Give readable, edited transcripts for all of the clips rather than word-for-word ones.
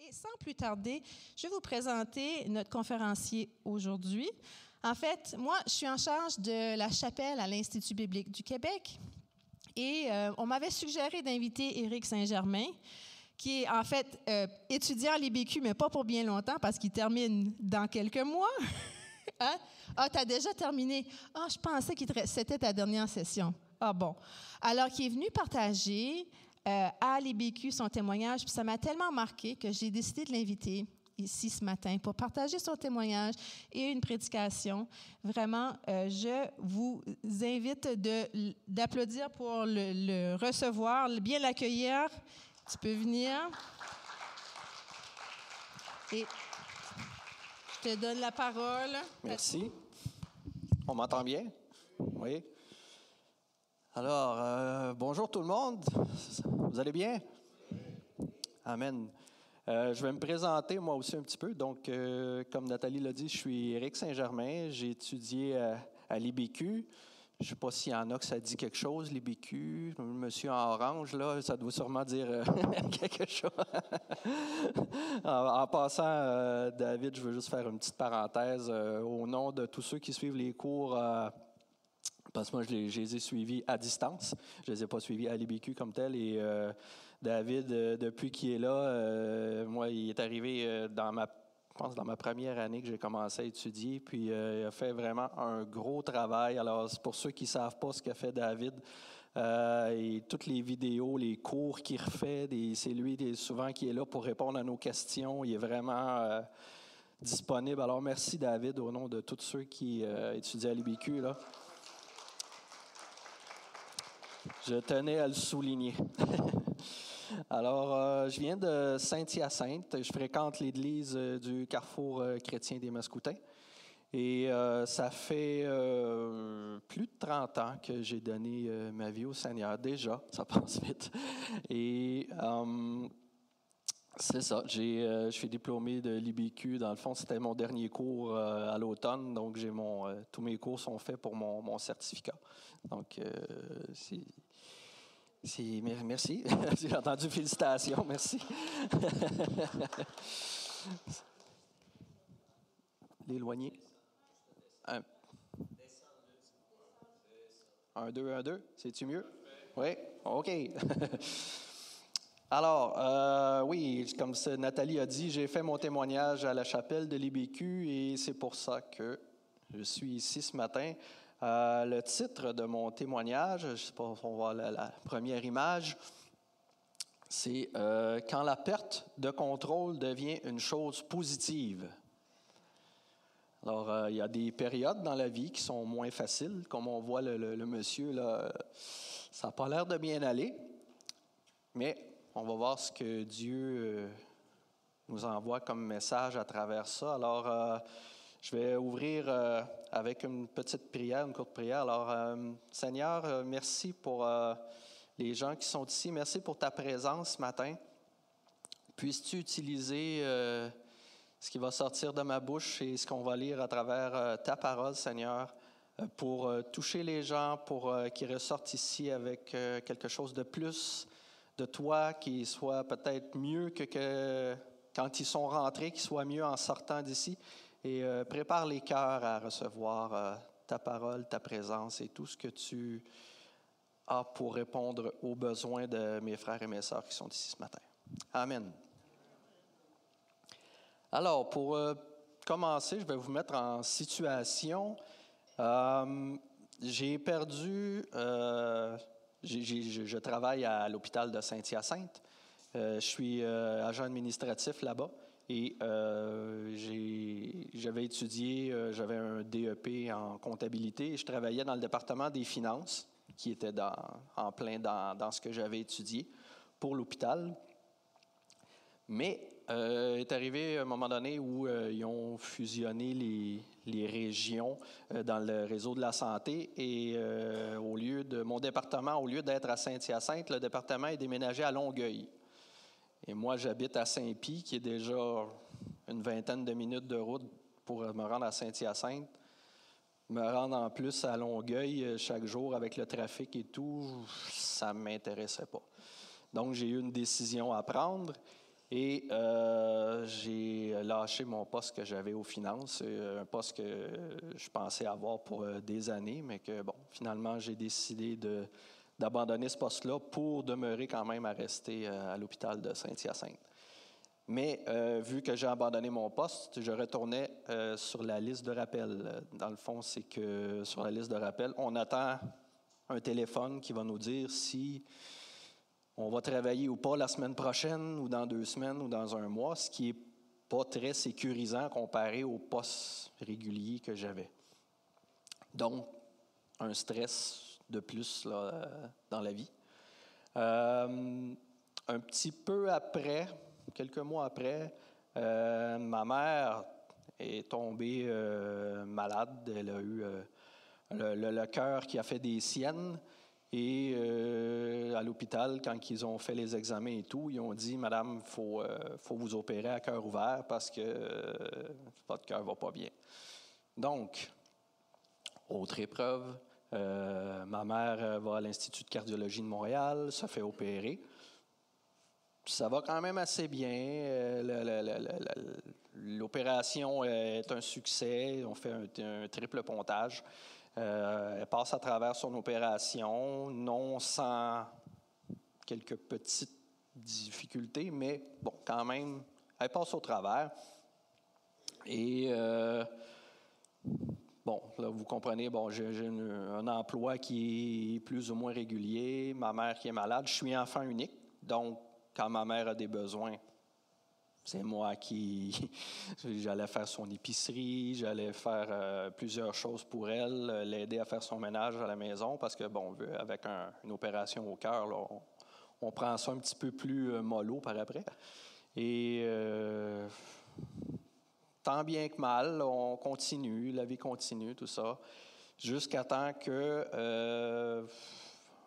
Et sans plus tarder, je vais vous présenter notre conférencier aujourd'hui. En fait, moi, je suis en charge de la chapelle à l'Institut biblique du Québec et on m'avait suggéré d'inviter Éric Saint-Germain, qui est en fait étudiant à l'IBQ, mais pas pour bien longtemps parce qu'il termine dans quelques mois. Hein? Ah, tu as déjà terminé. Ah, je pensais que c'était ta dernière session. Ah bon. Alors, qui est venu partager à l'IBQ son témoignage, puis ça m'a tellement marqué que j'ai décidé de l'inviter ici ce matin pour partager son témoignage et une prédication. Vraiment, je vous invite d'applaudir pour le recevoir, bien l'accueillir. Tu peux venir. Et je te donne la parole. Merci. On m'entend bien? Oui. Alors, bonjour tout le monde. Vous allez bien? Amen. Je vais me présenter moi aussi un petit peu. Donc, comme Nathalie l'a dit, je suis Éric Saint-Germain. J'ai étudié à l'IBQ. Je ne sais pas s'il y en a que ça dit quelque chose, l'IBQ. Monsieur en orange, là, ça doit sûrement dire quelque chose. En passant, David, je veux juste faire une petite parenthèse. Au nom de tous ceux qui suivent les cours, parce que moi, je les ai suivis à distance. Je ne les ai pas suivis à l'IBQ comme tel. Et David, depuis qu'il est là, moi, il est arrivé dans ma première année que j'ai commencé à étudier. Puis, il a fait vraiment un gros travail. Alors, pour ceux qui ne savent pas ce qu'a fait David, et toutes les vidéos, les cours qu'il refait, c'est lui souvent qui est là pour répondre à nos questions. Il est vraiment disponible. Alors, merci David au nom de tous ceux qui étudient à l'IBQ, là. Je tenais à le souligner. Alors, je viens de Saint-Hyacinthe. Je fréquente l'église du Carrefour chrétien des Mascoutins. Et ça fait plus de 30 ans que j'ai donné ma vie au Seigneur. Déjà, ça passe vite. Et c'est ça. Je suis diplômé de l'IBQ. Dans le fond, c'était mon dernier cours à l'automne. Donc, tous mes cours sont faits pour mon certificat. Donc, merci. J'ai entendu félicitations. Merci. L'éloigner. 1, 2, 1, 2. C'est-tu mieux? Oui? OK. Alors, oui, comme Nathalie a dit, j'ai fait mon témoignage à la chapelle de l'IBQ et c'est pour ça que je suis ici ce matin. Le titre de mon témoignage, je ne sais pas si on voit la première image, c'est « Quand la perte de contrôle devient une chose positive ». Alors, il y a des périodes dans la vie qui sont moins faciles. Comme on voit le monsieur, là, ça n'a pas l'air de bien aller, mais on va voir ce que Dieu nous envoie comme message à travers ça. Alors, je vais ouvrir avec une petite prière, une courte prière. Alors, Seigneur, merci pour les gens qui sont ici. Merci pour ta présence ce matin. Puisses-tu utiliser ce qui va sortir de ma bouche et ce qu'on va lire à travers ta parole, Seigneur, pour toucher les gens, pour qu'ils ressortent ici avec quelque chose de plus de toi, qui soit peut-être mieux que quand ils sont rentrés, qu'ils soient mieux en sortant d'ici. Et prépare les cœurs à recevoir ta parole, ta présence et tout ce que tu as pour répondre aux besoins de mes frères et mes sœurs qui sont ici ce matin. Amen. Alors, pour commencer, je vais vous mettre en situation. J'ai perdu... Je travaille à l'hôpital de Saint-Hyacinthe. Je suis agent administratif là-bas. Et j'avais étudié, j'avais un DEP en comptabilité et je travaillais dans le département des finances, qui était en plein dans ce que j'avais étudié pour l'hôpital. Mais est arrivé un moment donné où ils ont fusionné les régions dans le réseau de la santé et mon département, au lieu d'être à Saint-Hyacinthe, le département est déménagé à Longueuil. Et moi, j'habite à Saint-Pie, qui est déjà une vingtaine de minutes de route pour me rendre à Saint-Hyacinthe. Me rendre en plus à Longueuil chaque jour avec le trafic et tout, ça ne m'intéressait pas. Donc, j'ai eu une décision à prendre Et j'ai lâché mon poste que j'avais aux finances, un poste que je pensais avoir pour des années, mais que, bon, finalement, j'ai décidé d'abandonner ce poste-là pour demeurer quand même à rester à l'hôpital de Saint-Hyacinthe. Mais vu que j'ai abandonné mon poste, je retournais sur la liste de rappel. Dans le fond, c'est que sur la liste de rappel, on attend un téléphone qui va nous dire si on va travailler ou pas la semaine prochaine, ou dans 2 semaines, ou dans un mois, ce qui n'est pas très sécurisant comparé au poste régulier que j'avais. Donc, un stress de plus là, dans la vie. Un petit peu après, quelques mois après, ma mère est tombée malade. Elle a eu le cœur qui a fait des siennes. Et à l'hôpital, quand ils ont fait les examens et tout, ils ont dit « Madame, il faut vous opérer à cœur ouvert parce que votre cœur ne va pas bien. » Donc, autre épreuve, ma mère va à l'Institut de cardiologie de Montréal, se fait opérer. Ça va quand même assez bien. L'opération est un succès. On fait un triple pontage. Elle passe à travers son opération, non sans quelques petites difficultés, mais bon, quand même, elle passe au travers. Et bon, là, vous comprenez, bon, j'ai un emploi qui est plus ou moins régulier, ma mère qui est malade, je suis enfant unique, donc quand ma mère a des besoins, c'est moi qui j'allais faire son épicerie, j'allais faire plusieurs choses pour elle, l'aider à faire son ménage à la maison, parce que, bon, avec une opération au cœur, là, on prend ça un petit peu plus mollo par après. Et tant bien que mal, on continue, la vie continue, tout ça, jusqu'à temps que,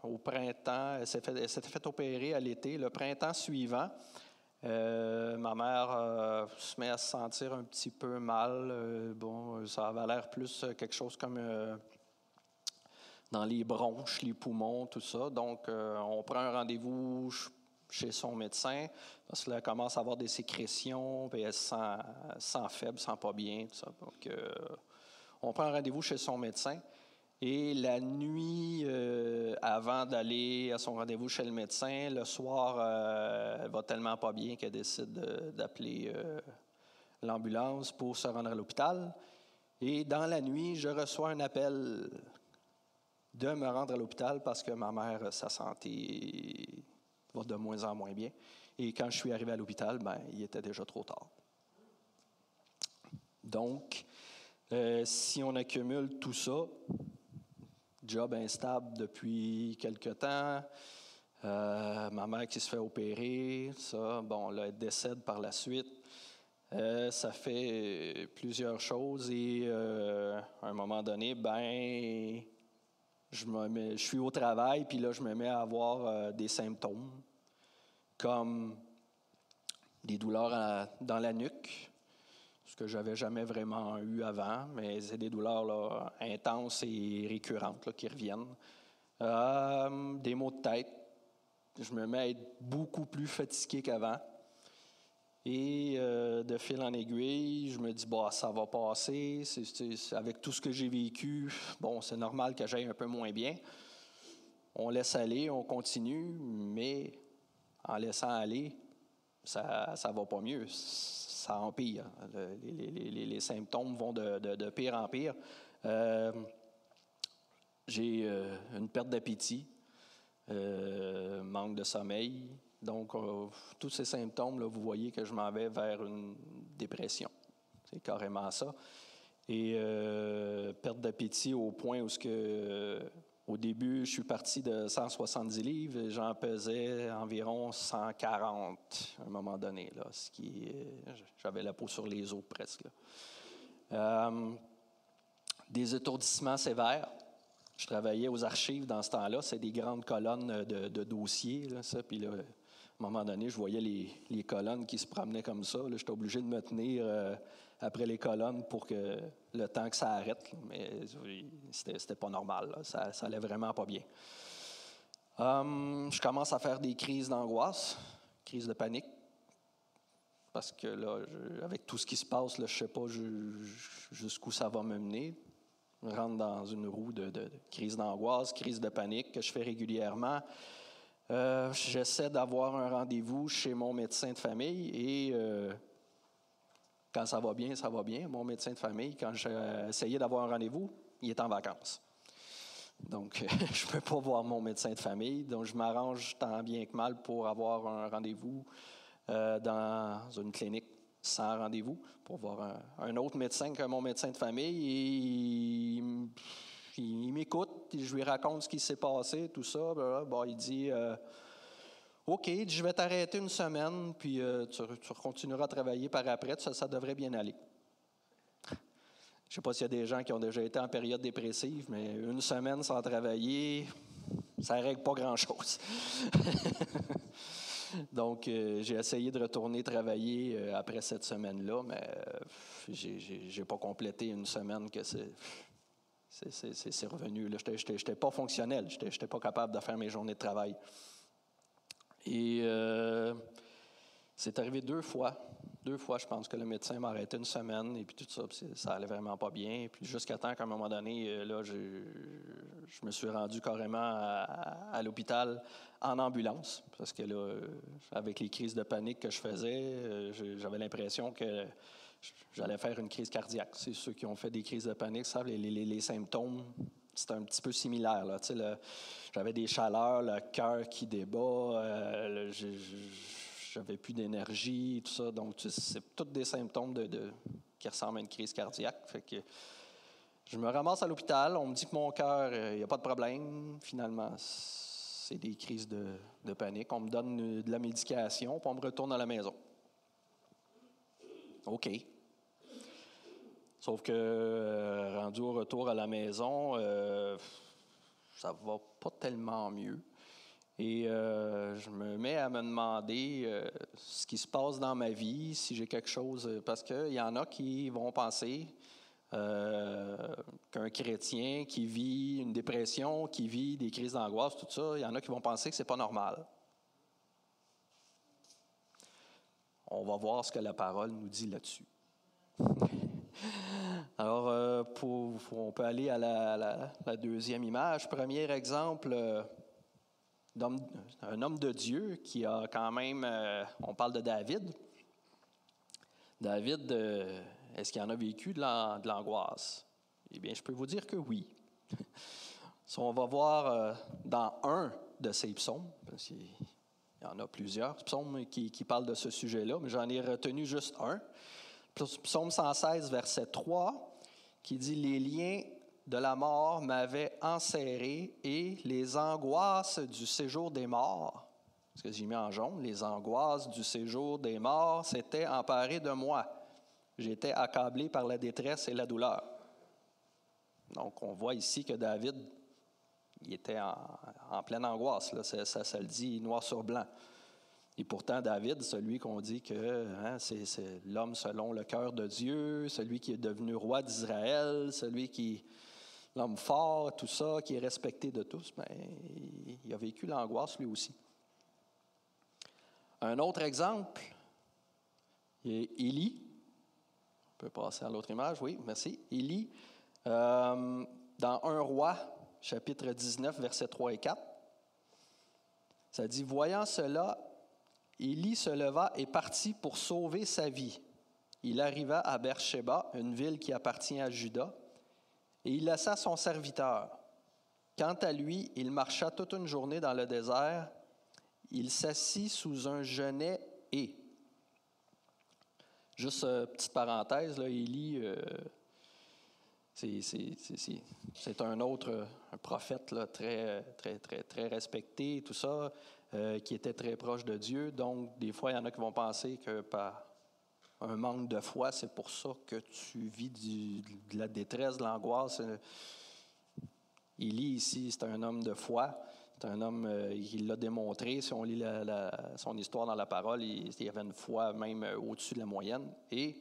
au printemps, elle s'était fait opérer à l'été, le printemps suivant, ma mère se met à se sentir un petit peu mal. Bon, ça avait l'air plus quelque chose comme dans les bronches, les poumons, tout ça. Donc, on prend un rendez-vous chez son médecin parce qu'elle commence à avoir des sécrétions, puis elle se sent faible, sent pas bien, tout ça. Donc, on prend un rendez-vous chez son médecin. Et la nuit, avant d'aller à son rendez-vous chez le médecin, le soir, elle va tellement pas bien qu'elle décide d'appeler l'ambulance pour se rendre à l'hôpital. Et dans la nuit, je reçois un appel de me rendre à l'hôpital parce que ma mère, sa santé va de moins en moins bien. Et quand je suis arrivé à l'hôpital, il était déjà trop tard. Donc, si on accumule tout ça, job instable depuis quelque temps, ma mère qui se fait opérer, ça, bon, là, elle décède par la suite. Ça fait plusieurs choses et à un moment donné, je suis au travail, puis là, je me mets à avoir des symptômes comme des douleurs dans la nuque, ce que j'avais jamais vraiment eu avant, mais c'est des douleurs là, intenses et récurrentes là, qui reviennent. Des maux de tête. Je me mets à être beaucoup plus fatigué qu'avant. Et de fil en aiguille, je me dis, ça va passer. Avec tout ce que j'ai vécu, bon, c'est normal que j'aille un peu moins bien. On laisse aller, on continue, mais en laissant aller, ça va pas mieux. Ça empire. Les symptômes vont de pire en pire. J'ai une perte d'appétit, manque de sommeil. Donc, tous ces symptômes, là, vous voyez que je m'en vais vers une dépression. C'est carrément ça. Et perte d'appétit au point où au début, je suis parti de 170 livres et j'en pesais environ 140 à un moment donné. Là, j'avais la peau sur les os presque. Des étourdissements sévères. Je travaillais aux archives dans ce temps-là. C'est des grandes colonnes de dossiers. Là, ça. Puis là, à un moment donné, je voyais les colonnes qui se promenaient comme ça. Là, j'étais obligé de me tenir après les colonnes pour que le temps que ça arrête. Là. Mais c'était pas normal. Là. Ça allait vraiment pas bien. Je commence à faire des crises d'angoisse, crises de panique. parce que là, avec tout ce qui se passe, là, je ne sais pas jusqu'où ça va me mener. Je rentre dans une roue de crise d'angoisse, crise de panique que je fais régulièrement. J'essaie d'avoir un rendez-vous chez mon médecin de famille et quand ça va bien, ça va bien. Mon médecin de famille, quand j'ai essayé d'avoir un rendez-vous, il est en vacances. Donc, je ne peux pas voir mon médecin de famille. Donc, je m'arrange tant bien que mal pour avoir un rendez-vous dans une clinique sans rendez-vous pour voir un autre médecin que mon médecin de famille. Et il m'écoute, je lui raconte ce qui s'est passé, tout ça. Bon, il dit OK, je vais t'arrêter une semaine, puis tu continueras à travailler par après, ça devrait bien aller. Je ne sais pas s'il y a des gens qui ont déjà été en période dépressive, mais une semaine sans travailler, ça ne règle pas grand-chose. Donc, j'ai essayé de retourner travailler après cette semaine-là, mais j'ai pas complété une semaine que c'est revenu. Je n'étais pas fonctionnel, je n'étais pas capable de faire mes journées de travail. Et c'est arrivé 2 fois. 2 fois, je pense que le médecin m'a arrêté une semaine et puis tout ça, puis ça allait vraiment pas bien. Puis jusqu'à temps qu'à un moment donné, là, je me suis rendu carrément à l'hôpital en ambulance parce que là, avec les crises de panique que je faisais, j'avais l'impression que j'allais faire une crise cardiaque. C'est ceux qui ont fait des crises de panique savent les symptômes. C'est un petit peu similaire. Là. Tu sais, j'avais des chaleurs, le cœur qui débat, j'avais plus d'énergie, tout ça. Donc, c'est tous des symptômes qui ressemblent à une crise cardiaque. Fait que je me ramasse à l'hôpital. On me dit que mon cœur, il n'y a pas de problème. Finalement, c'est des crises de panique. On me donne de la médication, puis on me retourne à la maison. OK. Sauf que, rendu au retour à la maison, ça va pas tellement mieux. Et je me mets à me demander ce qui se passe dans ma vie, si j'ai quelque chose, parce qu'il y en a qui vont penser qu'un chrétien qui vit une dépression, qui vit des crises d'angoisse, tout ça, il y en a qui vont penser que c'est pas normal. On va voir ce que la parole nous dit là-dessus. Alors, on peut aller à la deuxième image. Premier exemple, un homme de Dieu qui a quand même, on parle de David. David, est-ce qu'il en a vécu de l'angoisse? Eh bien, je peux vous dire que oui. Si on va voir dans un de ces psaumes, parce qu'il y en a plusieurs psaumes qui parlent de ce sujet-là, mais j'en ai retenu juste un. Psaume 116, verset 3, qui dit « Les liens de la mort m'avaient enserré et les angoisses du séjour des morts, ce que j'ai mis en jaune, les angoisses du séjour des morts s'étaient emparées de moi. J'étais accablé par la détresse et la douleur. » Donc, on voit ici que David, il était en pleine angoisse. Là, ça le dit noir sur blanc. Et pourtant, David, celui qu'on dit que c'est l'homme selon le cœur de Dieu, celui qui est devenu roi d'Israël, l'homme fort, tout ça, qui est respecté de tous, bien, il a vécu l'angoisse lui aussi. Un autre exemple, Élie. On peut passer à l'autre image, oui, merci. Élie, dans 1 Roi, chapitre 19, versets 3 et 4, ça dit « Voyant cela, Élie se leva et partit pour sauver sa vie. Il arriva à Beersheba, une ville qui appartient à Juda, et il laissa son serviteur. Quant à lui, il marcha toute une journée dans le désert. Il s'assit sous un genêt et... » Juste petite parenthèse, là, Élie, c'est un autre un prophète là, très respecté, tout ça, qui était très proche de Dieu. Donc, des fois, il y en a qui vont penser que par un manque de foi, c'est pour ça que tu vis de la détresse, de l'angoisse. Élie, ici, c'est un homme de foi. C'est un homme, il l'a démontré. Si on lit son histoire dans la parole, il avait une foi même au-dessus de la moyenne. Et,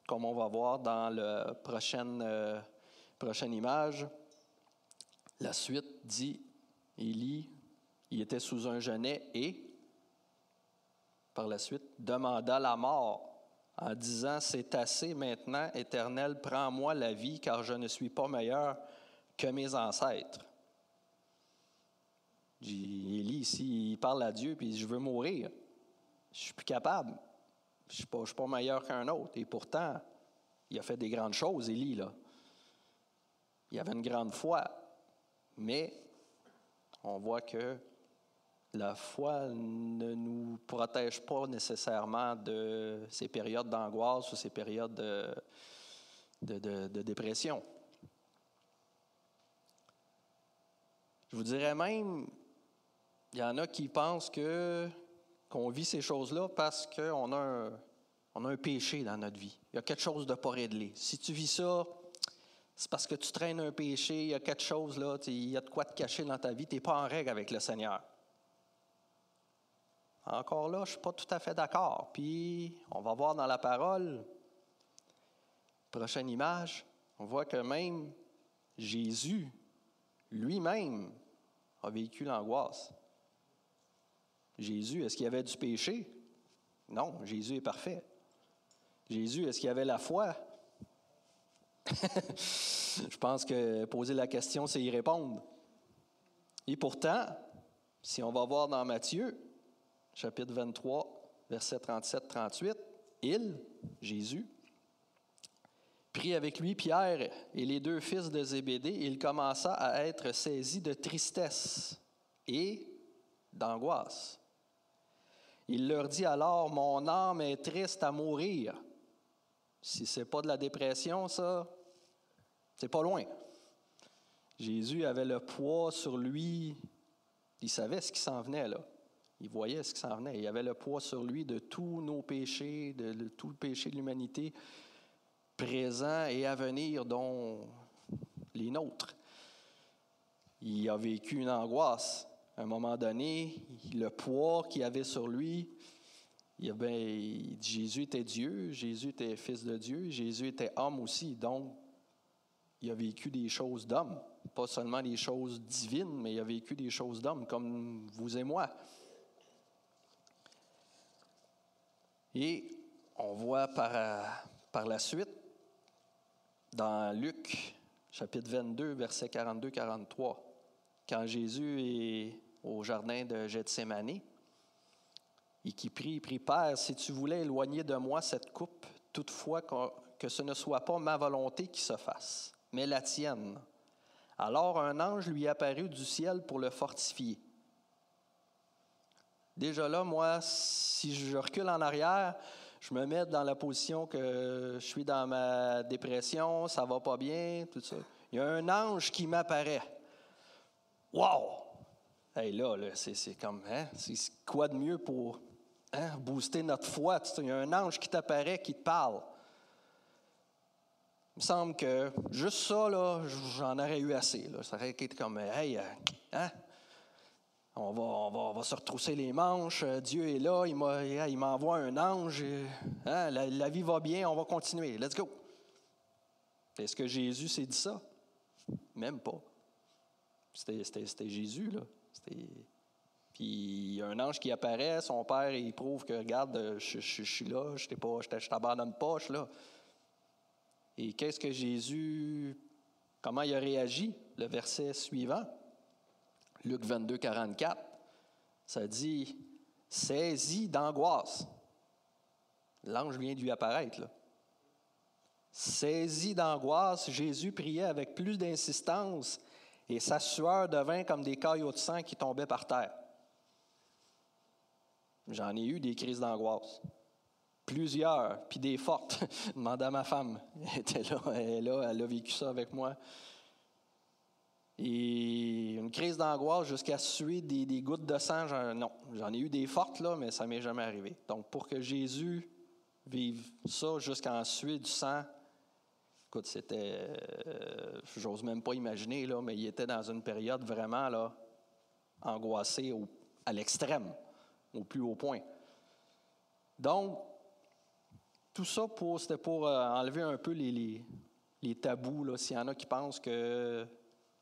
comme on va voir dans la prochaine image, la suite dit, Élie, il était sous un genêt et par la suite, demanda la mort en disant, « C'est assez maintenant, Éternel, prends-moi la vie, car je ne suis pas meilleur que mes ancêtres. » Élie, ici, il parle à Dieu, puis il dit, « Je veux mourir. Je suis plus capable. Je ne suis pas meilleur qu'un autre. » Et pourtant, il a fait des grandes choses, Élie, là. Il avait une grande foi, mais on voit que la foi ne nous protège pas nécessairement de ces périodes d'angoisse ou ces périodes de dépression. Je vous dirais même, il y en a qui pensent qu'on vit ces choses-là parce qu'on a un péché dans notre vie. Il y a quelque chose de pas réglé. Si tu vis ça, c'est parce que tu traînes un péché, il y a quelque chose là, il y a de quoi te cacher dans ta vie, tu n'es pas en règle avec le Seigneur. Encore là, je ne suis pas tout à fait d'accord. Puis, on va voir dans la parole, prochaine image, on voit que même Jésus, lui-même, a vécu l'angoisse. Jésus, est-ce qu'il y avait du péché? Non, Jésus est parfait. Jésus, est-ce qu'il y avait la foi? Je pense que poser la question, c'est y répondre. Et pourtant, si on va voir dans Matthieu, chapitre 23, versets 37-38, il, Jésus, prit avec lui Pierre et les 2 fils de Zébédée, et il commença à être saisi de tristesse et d'angoisse. Il leur dit alors, « Mon âme est triste à mourir. » Si ce n'est pas de la dépression, ça, c'est pas loin. Jésus avait le poids sur lui. Il savait ce qui s'en venait, là. Il voyait ce qui s'en venait. Il avait le poids sur lui de tous nos péchés, de tout le péché de l'humanité, présent et à venir, dont les nôtres. Il a vécu une angoisse. À un moment donné, le poids qu'il avait sur lui, Jésus était Dieu, Jésus était fils de Dieu, Jésus était homme aussi, donc il a vécu des choses d'homme, pas seulement des choses divines, mais il a vécu des choses d'homme, comme vous et moi. Et on voit par la suite, dans Luc, chapitre 22, versets 42-43, quand Jésus est au jardin de Gethsémani, et qui prie, « Père, si tu voulais éloigner de moi cette coupe, toutefois que ce ne soit pas ma volonté qui se fasse, mais la tienne. » Alors un ange lui apparut du ciel pour le fortifier. Déjà là, moi, si je recule en arrière, je me mets dans la position que je suis dans ma dépression, ça va pas bien, tout ça. Il y a un ange qui m'apparaît. Wow! Hey, là, c'est comme, c'est quoi de mieux pour booster notre foi? Il y a un ange qui t'apparaît, qui te parle. Il me semble que juste ça, là, j'en aurais eu assez. Là. Ça aurait été comme, hey, on va se retrousser les manches. Dieu est là, il m'envoie un ange. La vie va bien, on va continuer. Let's go. Est-ce que Jésus s'est dit ça? Même pas. C'était Jésus, là. Puis il y a un ange qui apparaît, son père, il prouve que, regarde, je suis là, je t'abandonne pas, je suis là. Et qu'est-ce que Jésus, comment il a réagi? Le verset suivant, Luc 22, 44, ça dit, « Saisi d'angoisse. » L'ange vient de lui apparaître, là. Saisi d'angoisse, Jésus priait avec plus d'insistance et sa sueur devint comme des caillots de sang qui tombaient par terre. J'en ai eu des crises d'angoisse. Plusieurs, puis des fortes. Demandez à ma femme. Elle était là, elle a vécu ça avec moi. Et une crise d'angoisse jusqu'à suer des gouttes de sang, non. J'en ai eu des fortes, là, mais ça ne m'est jamais arrivé. Donc, pour que Jésus vive ça jusqu'à en suer du sang, écoute, c'était, j'ose même pas imaginer, là, mais il était dans une période vraiment là, angoissée à l'extrême, au plus haut point. Donc, tout ça, c'était pour enlever un peu les tabous. Là. S'il y en a qui pensent que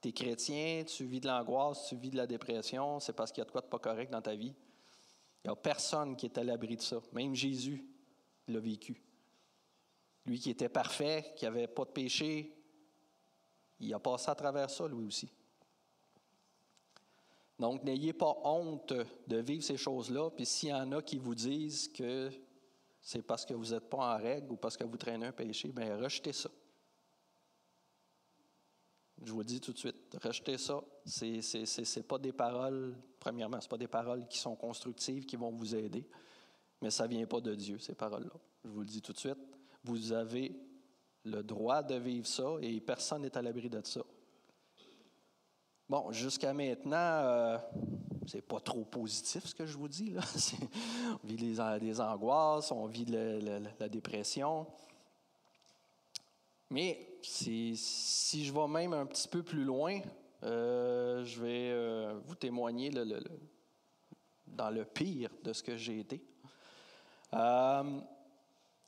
tu es chrétien, tu vis de l'angoisse, tu vis de la dépression, c'est parce qu'il y a de quoi de pas correct dans ta vie. Il n'y a personne qui est à l'abri de ça. Même Jésus l'a vécu. Lui qui était parfait, qui n'avait pas de péché, il a passé à travers ça, lui aussi. Donc, n'ayez pas honte de vivre ces choses-là. Puis s'il y en a qui vous disent que c'est parce que vous n'êtes pas en règle ou parce que vous traînez un péché, bien, rejetez ça. Je vous le dis tout de suite, rejetez ça. C'est pas des paroles, premièrement, ce pas des paroles qui sont constructives, qui vont vous aider, mais ça ne vient pas de Dieu, ces paroles-là. Je vous le dis tout de suite, vous avez le droit de vivre ça et personne n'est à l'abri de ça. Bon, jusqu'à maintenant, c'est pas trop positif ce que je vous dis, là. On vit des angoisses, on vit la dépression. Mais si je vais même un petit peu plus loin, je vais vous témoigner dans le pire de ce que j'ai été. À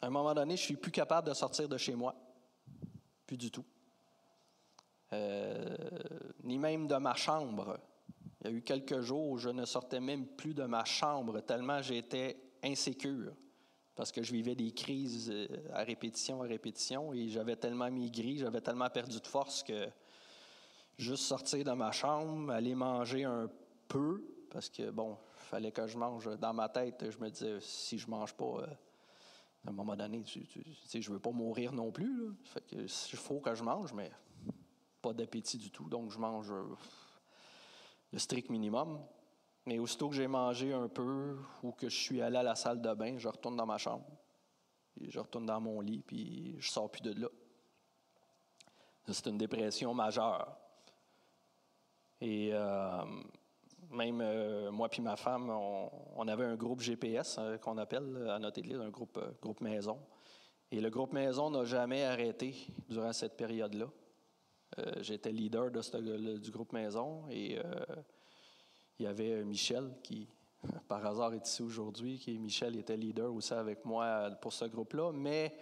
un moment donné, je ne suis plus capable de sortir de chez moi. Plus du tout. Ni même de ma chambre. Il y a eu quelques jours où je ne sortais même plus de ma chambre tellement j'étais insécure. Parce que je vivais des crises à répétition, et j'avais tellement maigri, j'avais tellement perdu de force que juste sortir de ma chambre, aller manger un peu, parce que, bon, il fallait que je mange. Dans ma tête, je me disais, si je ne mange pas, à un moment donné, je ne veux pas mourir non plus, là. Fait que il faut que je mange, mais pas d'appétit du tout, donc je mange le strict minimum. Mais aussitôt que j'ai mangé un peu ou que je suis allé à la salle de bain, je retourne dans ma chambre. Et je retourne dans mon lit, puis je ne sors plus de là. C'est une dépression majeure. Et même moi et ma femme, on avait un groupe GPS qu'on appelle à notre église, un groupe maison. Et le groupe maison n'a jamais arrêté durant cette période-là. J'étais leader du groupe maison et il y avait Michel qui, par hasard, est ici aujourd'hui. Michel était leader aussi avec moi pour ce groupe-là, mais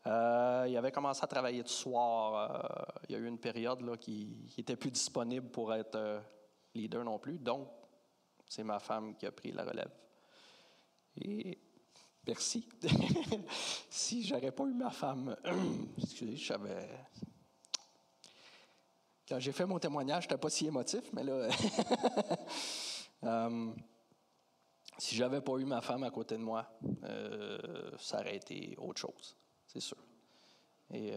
il avait commencé à travailler de soir. Il y a eu une période là, qui n'était plus disponible pour être leader non plus. Donc, c'est ma femme qui a pris la relève. Et merci. Si j'aurais pas eu ma femme, excusez, je savais. Quand j'ai fait mon témoignage, je n'étais pas si émotif, mais là, si je n'avais pas eu ma femme à côté de moi, ça aurait été autre chose, c'est sûr. Et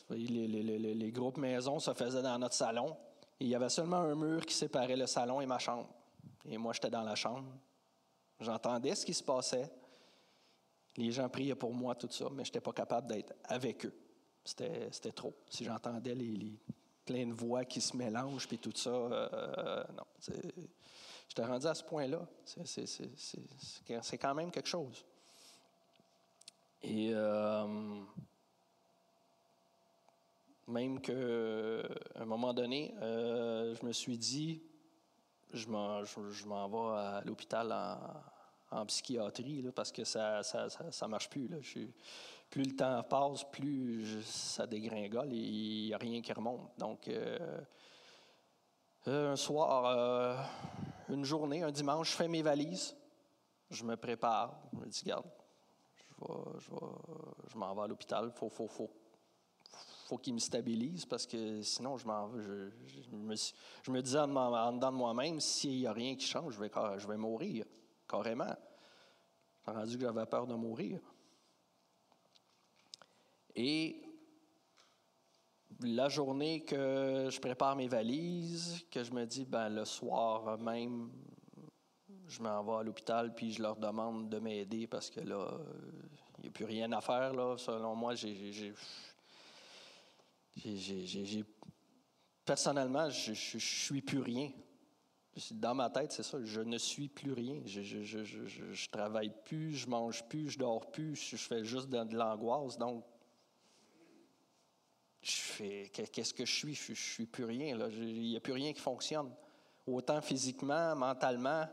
les groupes maison se faisaient dans notre salon, et il y avait seulement un mur qui séparait le salon et ma chambre. Et moi, j'étais dans la chambre. J'entendais ce qui se passait. Les gens priaient pour moi, tout ça, mais je n'étais pas capable d'être avec eux. C'était trop. Si j'entendais les plein de voix qui se mélangent puis tout ça, non. J'étais rendu à ce point-là. C'est quand même quelque chose. Et même qu'à un moment donné, je me suis dit, je m'en vais à l'hôpital en psychiatrie là, parce que ça marche plus. Là. Plus le temps passe, plus ça dégringole et il n'y a rien qui remonte. Donc, un soir, une journée, un dimanche, je fais mes valises. Je me prépare. Je me dis, regarde, je m'en vais à l'hôpital. Faut qu'il me stabilise parce que sinon, je me disais en dedans de moi-même, s'il n'y a rien qui change, je vais mourir, carrément. J'ai rendu que j'avais peur de mourir. Et la journée que je prépare mes valises, que je me dis, le soir même, je m'en vais à l'hôpital, puis je leur demande de m'aider parce que là, il n'y a plus rien à faire, là. Selon moi, personnellement, je suis plus rien. Dans ma tête, c'est ça, je ne suis plus rien. Je travaille plus, je mange plus, je dors plus, je fais juste de l'angoisse, donc qu'est-ce que je suis? Je suis plus rien, là. Il n'y a plus rien qui fonctionne. Autant physiquement, mentalement,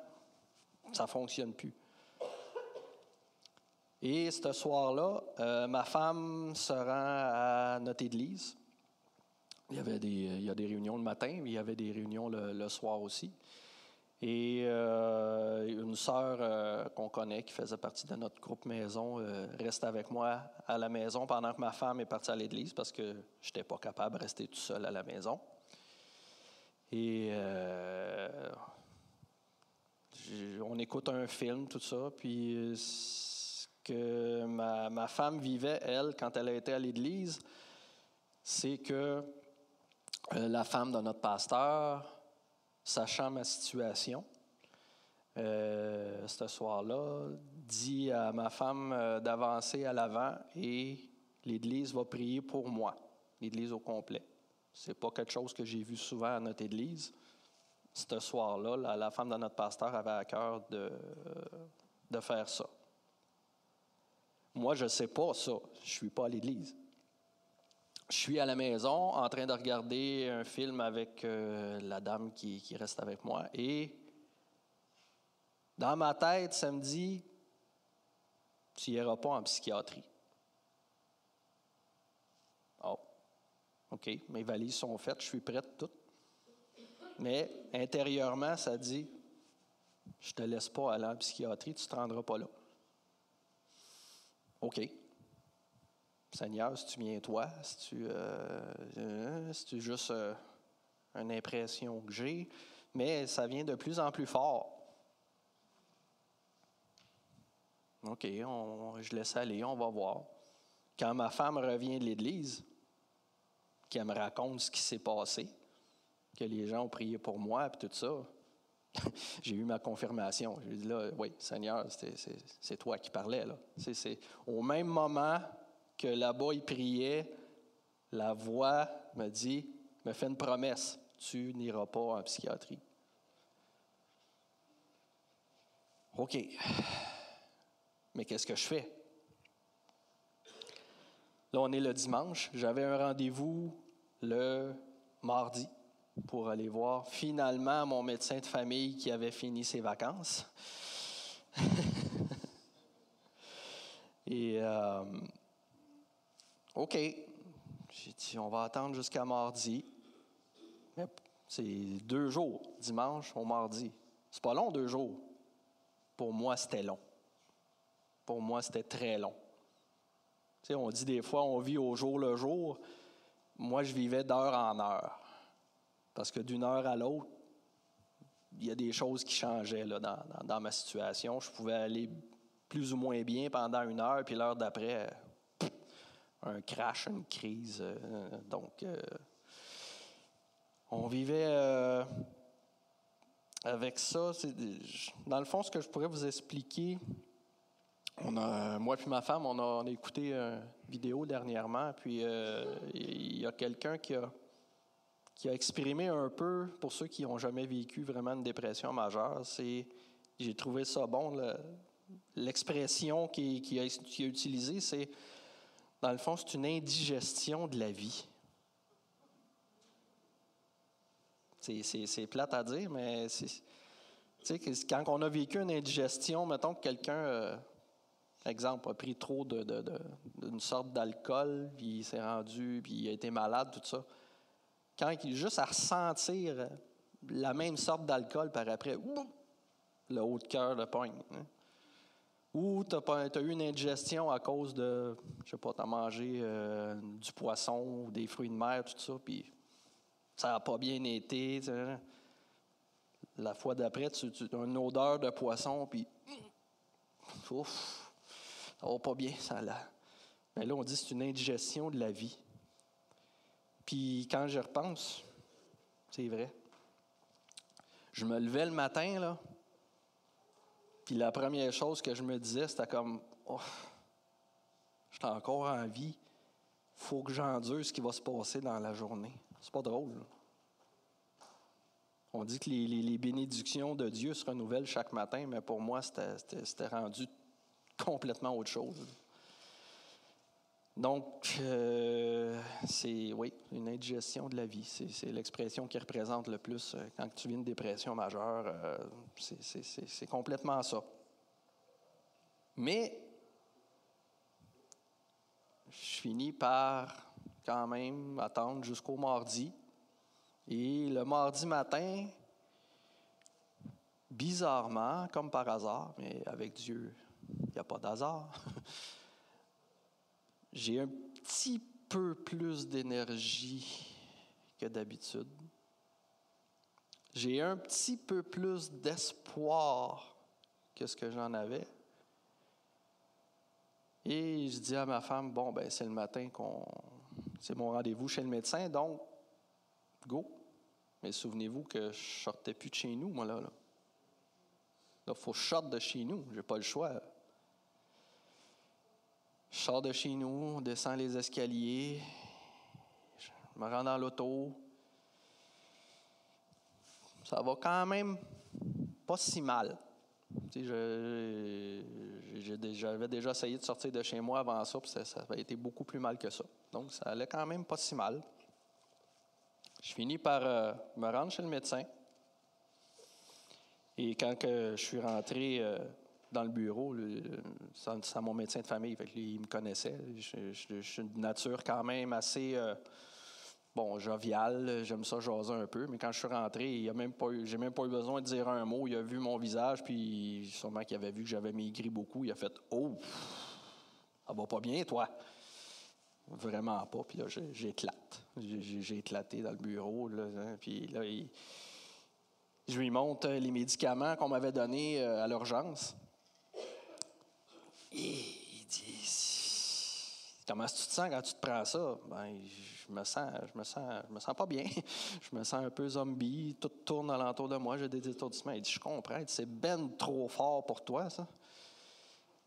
ça ne fonctionne plus. Et ce soir-là, ma femme se rend à notre église. Il y a des réunions le matin, mais il y avait des réunions le soir aussi. Et une sœur qu'on connaît, qui faisait partie de notre groupe maison, reste avec moi à la maison pendant que ma femme est partie à l'église parce que je n'étais pas capable de rester tout seul à la maison. Et on écoute un film, tout ça, puis ce que ma femme vivait, elle, quand elle a été à l'église, c'est que la femme de notre pasteur, sachant ma situation, ce soir-là, dit à ma femme d'avancer à l'avant et l'Église va prier pour moi, l'Église au complet. Ce n'est pas quelque chose que j'ai vu souvent à notre Église. Ce soir-là, la femme de notre pasteur avait à cœur de faire ça. Moi, je ne sais pas ça. Je ne suis pas à l'Église. Je suis à la maison en train de regarder un film avec la dame qui reste avec moi. Et dans ma tête, ça me dit, tu n'iras pas en psychiatrie. Oh, OK, mes valises sont faites, je suis prête, tout. Mais intérieurement, ça dit, je ne te laisse pas aller en psychiatrie, tu ne te rendras pas là. OK. Seigneur, si tu viens toi, si tu juste une impression que j'ai, mais ça vient de plus en plus fort. OK, je laisse aller, on va voir. Quand ma femme revient de l'église, qu'elle me raconte ce qui s'est passé, que les gens ont prié pour moi, puis tout ça, j'ai eu ma confirmation. J'ai dit là, oui, Seigneur, c'est toi qui parlais, là. C'est au même moment que là-bas, il priait, la voix me fait une promesse, tu n'iras pas en psychiatrie. OK. Mais qu'est-ce que je fais? Là, on est le dimanche. J'avais un rendez-vous le mardi pour aller voir finalement mon médecin de famille qui avait fini ses vacances. Et OK, j'ai dit, on va attendre jusqu'à mardi. Mais c'est 2 jours, dimanche au mardi. C'est pas long, 2 jours. Pour moi, c'était long. Pour moi, c'était très long. Tu sais, on dit des fois, on vit au jour le jour. Moi, je vivais d'heure en heure. Parce que d'une heure à l'autre, il y a des choses qui changeaient là, dans ma situation. Je pouvais aller plus ou moins bien pendant 1 heure, puis l'heure d'après, un crash, une crise. Donc, on vivait avec ça. Dans le fond, ce que je pourrais vous expliquer, moi et ma femme, on a écouté une vidéo dernièrement, puis il y a quelqu'un qui a exprimé un peu, pour ceux qui n'ont jamais vécu vraiment une dépression majeure, j'ai trouvé ça bon, l'expression qu'il a utilisée, c'est, dans le fond, c'est une indigestion de la vie. C'est plate à dire, mais quand on a vécu une indigestion, mettons que quelqu'un, exemple, a pris trop d'une sorte d'alcool, puis il s'est rendu, puis il a été malade, tout ça. Quand il est juste à ressentir la même sorte d'alcool par après, le haut de cœur le pogne. Hein? Ou tu as eu une indigestion à cause de, je sais pas, tu as mangé du poisson ou des fruits de mer, tout ça, puis ça n'a pas bien été. La fois d'après, tu as une odeur de poisson, puis ouf, ça va pas bien, ça là. Mais là, on dit que c'est une indigestion de la vie. Puis quand j'y repense, c'est vrai. Je me levais le matin, là, puis la première chose que je me disais, c'était comme, oh, je suis encore en vie, il faut que j'endure ce qui va se passer dans la journée. C'est pas drôle, là. On dit que les bénédictions de Dieu se renouvellent chaque matin, mais pour moi, c'était rendu complètement autre chose. Donc, c'est, oui, une indigestion de la vie. C'est l'expression qui représente le plus quand tu vis une dépression majeure. C'est complètement ça. Mais, je finis par quand même attendre jusqu'au mardi. Et le mardi matin, bizarrement, comme par hasard, mais avec Dieu, il n'y a pas d'hasard, j'ai un petit peu plus d'énergie que d'habitude. J'ai un petit peu plus d'espoir que ce que j'en avais. Et je dis à ma femme, bon, ben c'est le matin c'est mon rendez-vous chez le médecin, donc, go. Mais souvenez-vous que je ne sortais plus de chez nous, moi, là. Là, il faut que je sorte de chez nous, je n'ai pas le choix. Je sors de chez nous, descends les escaliers, je me rends dans l'auto. Ça va quand même pas si mal. Tu sais, j'avais déjà essayé de sortir de chez moi avant ça, puis ça avait été beaucoup plus mal que ça. Donc, ça allait quand même pas si mal. Je finis par me rendre chez le médecin. Et quand je suis rentré dans le bureau, c'est mon médecin de famille, fait que lui, il me connaissait. Je suis de nature quand même assez joviale, j'aime ça jaser un peu, mais quand je suis rentré, j'ai même pas eu besoin de dire un mot. Il a vu mon visage, puis sûrement qu'il avait vu que j'avais maigri beaucoup. Il a fait « Oh, ça va pas bien, toi? » Vraiment pas. Puis là, j'éclate. J'ai éclaté dans le bureau. Là, hein, puis là, je lui montre les médicaments qu'on m'avait donnés à l'urgence. Et il dit « Comment tu te sens quand tu te prends ça? » Ben, je me sens pas bien. Je me sens un peu zombie. Tout tourne alentour de moi. J'ai des étourdissements. Il dit « Je comprends. C'est ben trop fort pour toi, ça. »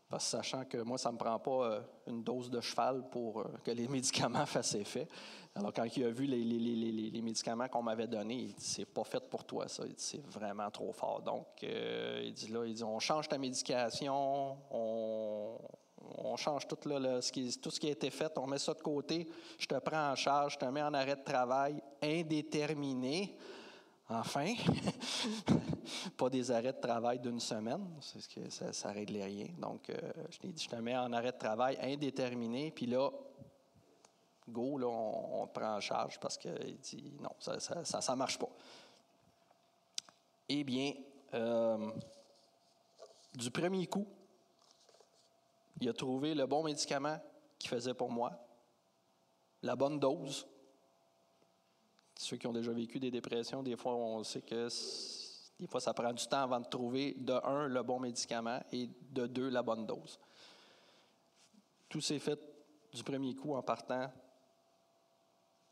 Parce que sachant que moi, ça ne me prend pas une dose de cheval pour que les médicaments fassent effet. Alors, quand il a vu les médicaments qu'on m'avait donnés, il dit « C'est pas fait pour toi, ça. » Il dit « C'est vraiment trop fort. » Donc, il dit « On change ta médication, on change tout, là, tout ce qui a été fait, on met ça de côté, je te prends en charge, je te mets en arrêt de travail indéterminé. » Enfin, pas des arrêts de travail d'une semaine, parce que ça ne réglait rien. Donc, je t'ai dit, je te mets en arrêt de travail indéterminé, puis là, go, là, on te prend en charge parce qu'il dit, non, ça marche pas. Eh bien, du premier coup, il a trouvé le bon médicament qu'il faisait pour moi, la bonne dose. Ceux qui ont déjà vécu des dépressions, des fois, on sait que des fois, ça prend du temps avant de trouver, de un, le bon médicament et de deux, la bonne dose. Tout s'est fait du premier coup en partant.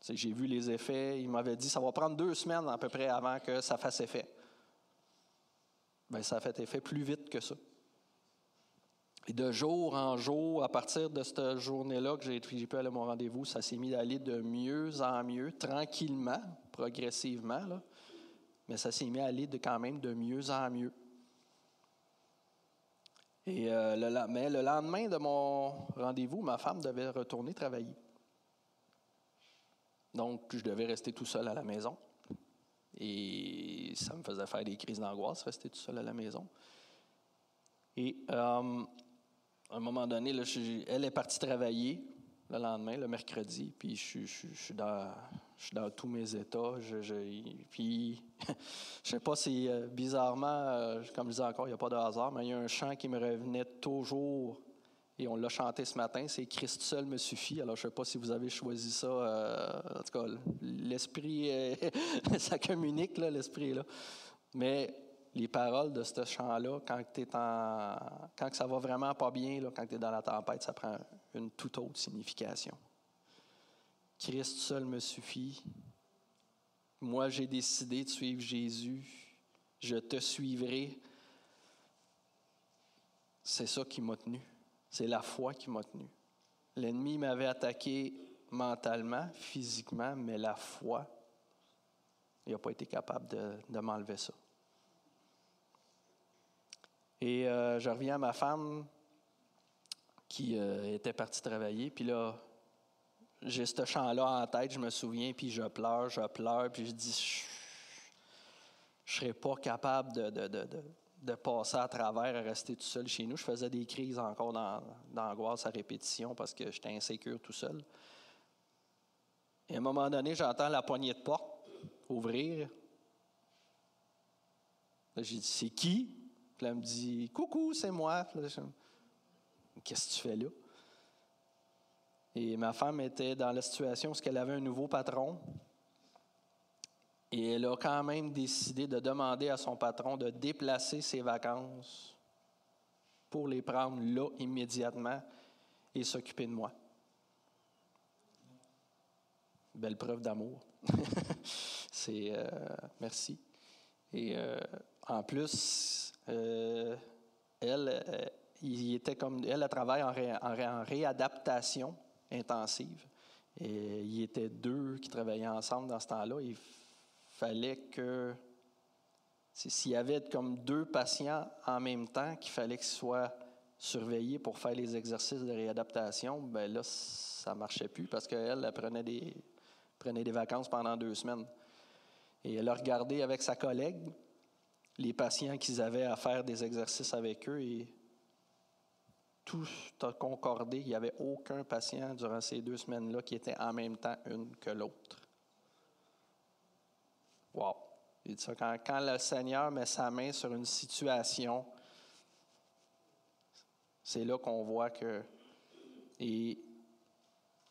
J'ai vu les effets. Il m'avait dit ça va prendre 2 semaines à peu près avant que ça fasse effet. Bien, ça a fait effet plus vite que ça. Et de jour en jour, à partir de cette journée-là que j'ai pu aller à mon rendez-vous, ça s'est mis à aller de mieux en mieux, tranquillement, progressivement, là. Mais ça s'est mis à aller quand même de mieux en mieux. Et mais le lendemain de mon rendez-vous, ma femme devait retourner travailler. Donc, je devais rester tout seul à la maison. Et ça me faisait faire des crises d'angoisse, rester tout seul à la maison. Et à un moment donné, là, elle est partie travailler le lendemain, le mercredi, puis je suis dans tous mes états. Puis, je sais pas si bizarrement, comme je disais encore, il n'y a pas de hasard, mais il y a un chant qui me revenait toujours, et on l'a chanté ce matin, c'est « Christ seul me suffit ». Alors, je ne sais pas si vous avez choisi ça. En tout cas, l'esprit, ça communique, là, l'esprit est là. Mais les paroles de ce chant-là, quand ça va vraiment pas bien, là, quand tu es dans la tempête, ça prend une toute autre signification. Christ seul me suffit. Moi, j'ai décidé de suivre Jésus. Je te suivrai. C'est ça qui m'a tenu. C'est la foi qui m'a tenu. L'ennemi m'avait attaqué mentalement, physiquement, mais la foi, il n'a pas été capable de m'enlever ça. Et je reviens à ma femme qui était partie travailler. Puis là, j'ai ce chant-là en tête, je me souviens, puis je pleure, puis je dis, je ne serais pas capable de passer à travers et rester tout seul chez nous. Je faisais des crises encore d'angoisse à répétition parce que j'étais insécure tout seul. Et à un moment donné, j'entends la poignée de porte ouvrir. Là, j'ai dit, c'est qui? Puis là, elle me dit, coucou, c'est moi. Puis là, qu'est-ce que tu fais là? Et ma femme était dans la situation où elle avait un nouveau patron. Et elle a quand même décidé de demander à son patron de déplacer ses vacances pour les prendre là immédiatement et s'occuper de moi. Belle preuve d'amour. Merci. Et en plus, elle travaille en réadaptation intensive. Et il y était 2 qui travaillaient ensemble dans ce temps-là. Il fallait que, s'il y avait comme 2 patients en même temps qu'il fallait qu'ils soient surveillés pour faire les exercices de réadaptation, bien là, ça ne marchait plus parce qu'elle prenait des vacances pendant 2 semaines. Et elle a regardé avec sa collègue les patients qu'ils avaient à faire des exercices avec eux et tout a concordé. Il n'y avait aucun patient durant ces 2 semaines-là qui était en même temps une que l'autre. Wow! Il dit ça, quand le Seigneur met sa main sur une situation, c'est là qu'on voit que... Et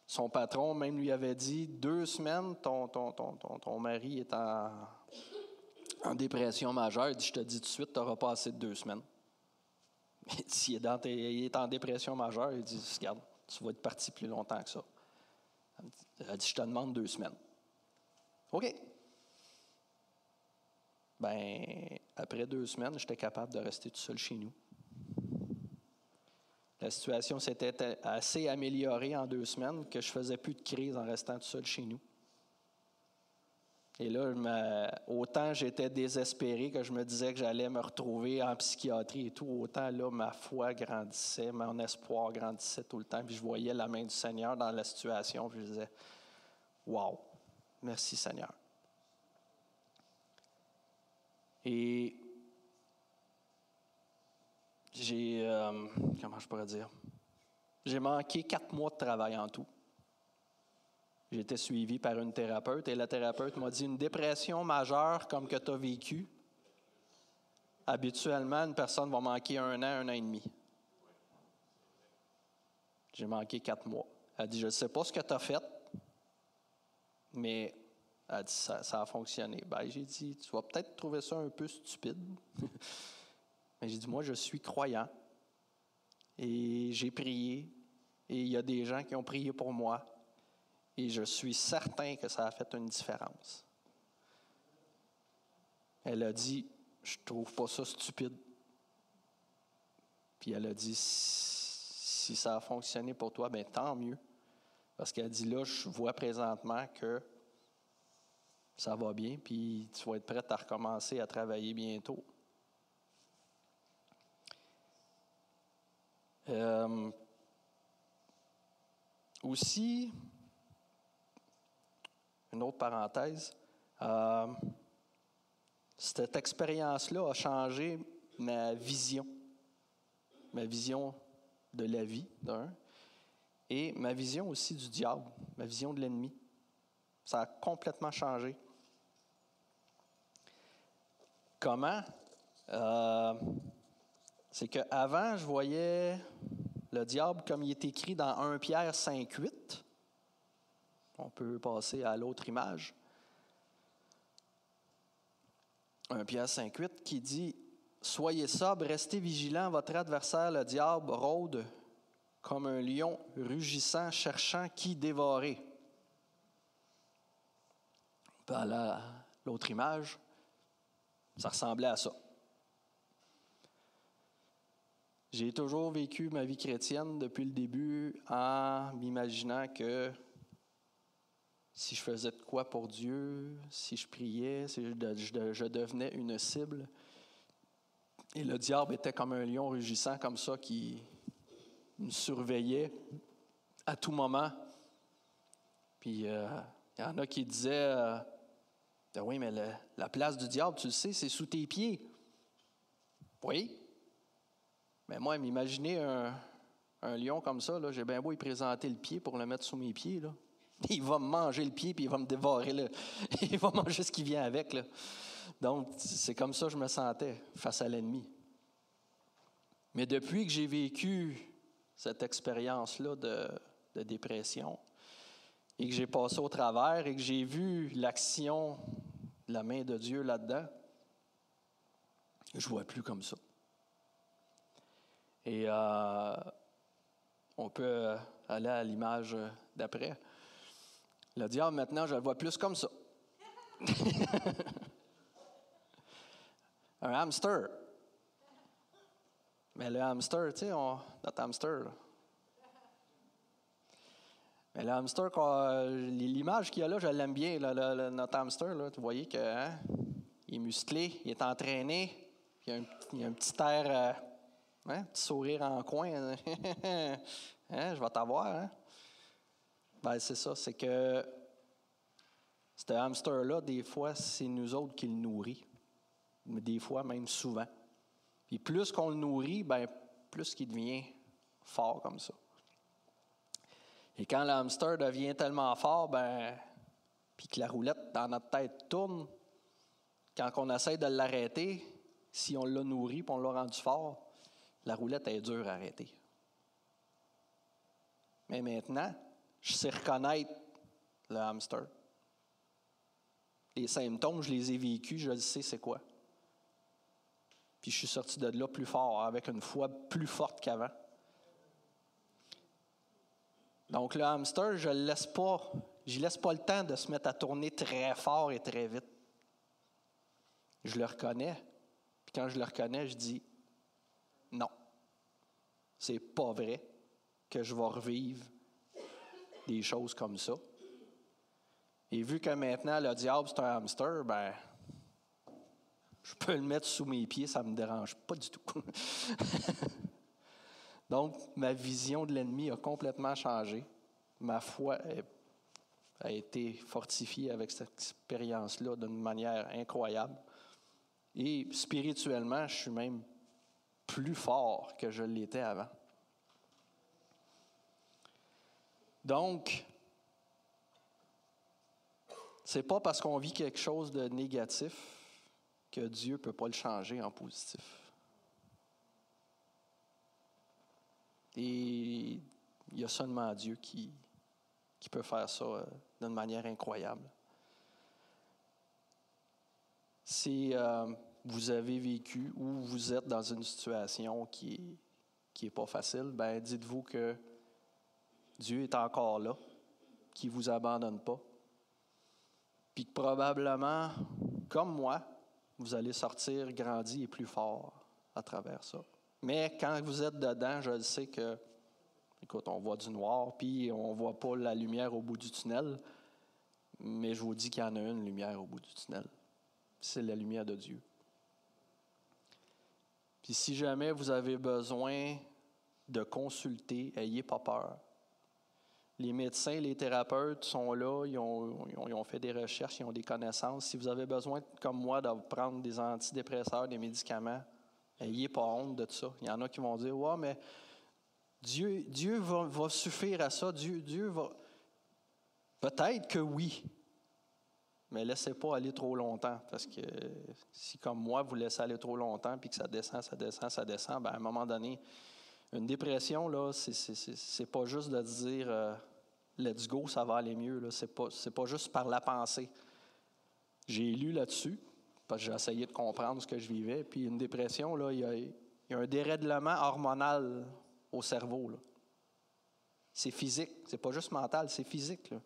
son patron même lui avait dit, 2 semaines, ton mari est en dépression majeure. Il dit, je te dis tout de suite, tu n'auras pas assez de 2 semaines. S'il est en dépression majeure, il dit, regarde, tu vas être parti plus longtemps que ça. Elle a dit, je te demande 2 semaines. OK. Ben, après 2 semaines, j'étais capable de rester tout seul chez nous. La situation s'était assez améliorée en 2 semaines que je ne faisais plus de crise en restant tout seul chez nous. Et là, autant j'étais désespéré que je me disais que j'allais me retrouver en psychiatrie et tout, autant là, ma foi grandissait, mon espoir grandissait tout le temps, puis je voyais la main du Seigneur dans la situation, puis je disais, « Wow, merci Seigneur. » Et comment je pourrais dire? J'ai manqué 4 mois de travail en tout. J'ai été suivi par une thérapeute et la thérapeute m'a dit, une dépression majeure comme que tu as vécu, habituellement, une personne va manquer 1 an et demi. J'ai manqué 4 mois. Elle dit, je ne sais pas ce que tu as fait, mais elle dit, ça a fonctionné. Ben, j'ai dit, tu vas peut-être trouver ça un peu stupide. Mais j'ai dit, moi, je suis croyant. Et j'ai prié. Et il y a des gens qui ont prié pour moi. Et je suis certain que ça a fait une différence. Elle a dit, je ne trouve pas ça stupide. Puis elle a dit, si ça a fonctionné pour toi, bien tant mieux. Parce qu'elle dit, là, je vois présentement que ça va bien, puis tu vas être prête à recommencer à travailler bientôt. Aussi, une autre parenthèse, cette expérience-là a changé ma vision de la vie, et ma vision aussi du diable, ma vision de l'ennemi. Ça a complètement changé. Comment? C'est qu'avant, je voyais le diable comme il est écrit dans 1 Pierre 5,8. On peut passer à l'autre image. 1 Pierre 5,8 qui dit « Soyez sobres, restez vigilants, votre adversaire, le diable, rôde comme un lion rugissant, cherchant qui dévorer. » À l'autre image, ça ressemblait à ça. J'ai toujours vécu ma vie chrétienne depuis le début en m'imaginant que si je faisais de quoi pour Dieu, si je priais, si je devenais une cible. Et le diable était comme un lion rugissant comme ça qui me surveillait à tout moment. Puis il y en a qui disaient oui, mais la place du diable, tu le sais, c'est sous tes pieds. Oui. Mais moi, m'imaginer un lion comme ça, là, j'ai bien beau y présenter le pied pour le mettre sous mes pieds. Là. Il va me manger le pied, puis il va me dévorer, il va manger ce qui vient avec. Là. Donc, c'est comme ça que je me sentais face à l'ennemi. Mais depuis que j'ai vécu cette expérience-là de dépression, et que j'ai passé au travers, et que j'ai vu l'action de la main de Dieu là-dedans, je ne vois plus comme ça. Et on peut aller à l'image d'après. Le diable, maintenant, je le vois plus comme ça. Un hamster. Mais le hamster, tu sais, notre hamster, là. Mais le hamster, l'image qu'il y a là, je l'aime bien, là, notre hamster. Là, vous voyez qu'il est musclé, il est entraîné, il y a un petit air, un petit sourire en coin. Hein, je vais t'avoir. Hein? Ben, c'est ça, c'est que ce hamster-là, des fois, c'est nous autres qui le nourrit. Mais des fois, même souvent. Puis plus qu'on le nourrit, ben plus qu'il devient fort comme ça. Et quand le hamster devient tellement fort, puis que la roulette dans notre tête tourne, quand on essaie de l'arrêter, si on l'a nourri et on l'a rendu fort, la roulette est dure à arrêter. Mais maintenant, je sais reconnaître le hamster. Les symptômes, je les ai vécus, je le sais c'est quoi. Puis je suis sorti de là plus fort, avec une foi plus forte qu'avant. Donc le hamster, je ne laisse pas le temps de se mettre à tourner très fort et très vite. Je le reconnais. Puis quand je le reconnais, je dis non. C'est pas vrai que je vais revivre des choses comme ça. Et vu que maintenant le diable c'est un hamster, je peux le mettre sous mes pieds, ça ne me dérange pas du tout. Donc, ma vision de l'ennemi a complètement changé. Ma foi a été fortifiée avec cette expérience-là d'une manière incroyable. Et spirituellement, je suis même plus fort que je l'étais avant. Donc, c'est pas parce qu'on vit quelque chose de négatif que Dieu ne peut pas le changer en positif. Et il y a seulement Dieu qui peut faire ça d'une manière incroyable. Si vous avez vécu ou vous êtes dans une situation qui est pas facile, dites-vous que Dieu est encore là, qu'il ne vous abandonne pas. Puis que probablement, comme moi, vous allez sortir grandi et plus fort à travers ça. Mais quand vous êtes dedans, je le sais que, écoute, on voit du noir, puis on ne voit pas la lumière au bout du tunnel, mais je vous dis qu'il y en a une lumière au bout du tunnel. C'est la lumière de Dieu. Puis si jamais vous avez besoin de consulter, n'ayez pas peur. Les médecins, les thérapeutes sont là, ils ont fait des recherches, ils ont des connaissances. Si vous avez besoin, comme moi, de prendre des antidépresseurs, des médicaments, n'ayez pas honte de ça. Il y en a qui vont dire « Ouais, mais Dieu va suffire à ça. Dieu va... » Peut-être que oui, mais laissez pas aller trop longtemps. Parce que si, comme moi, vous laissez aller trop longtemps puis que ça descend, à un moment donné, une dépression, là, c'est pas juste de dire let's go, ça va aller mieux. Là. C'est pas juste par la pensée. J'ai lu là-dessus, parce que j'ai essayé de comprendre ce que je vivais. Puis une dépression, là, il y a un dérèglement hormonal au cerveau. Là. C'est physique, c'est pas juste mental, c'est physique. Là.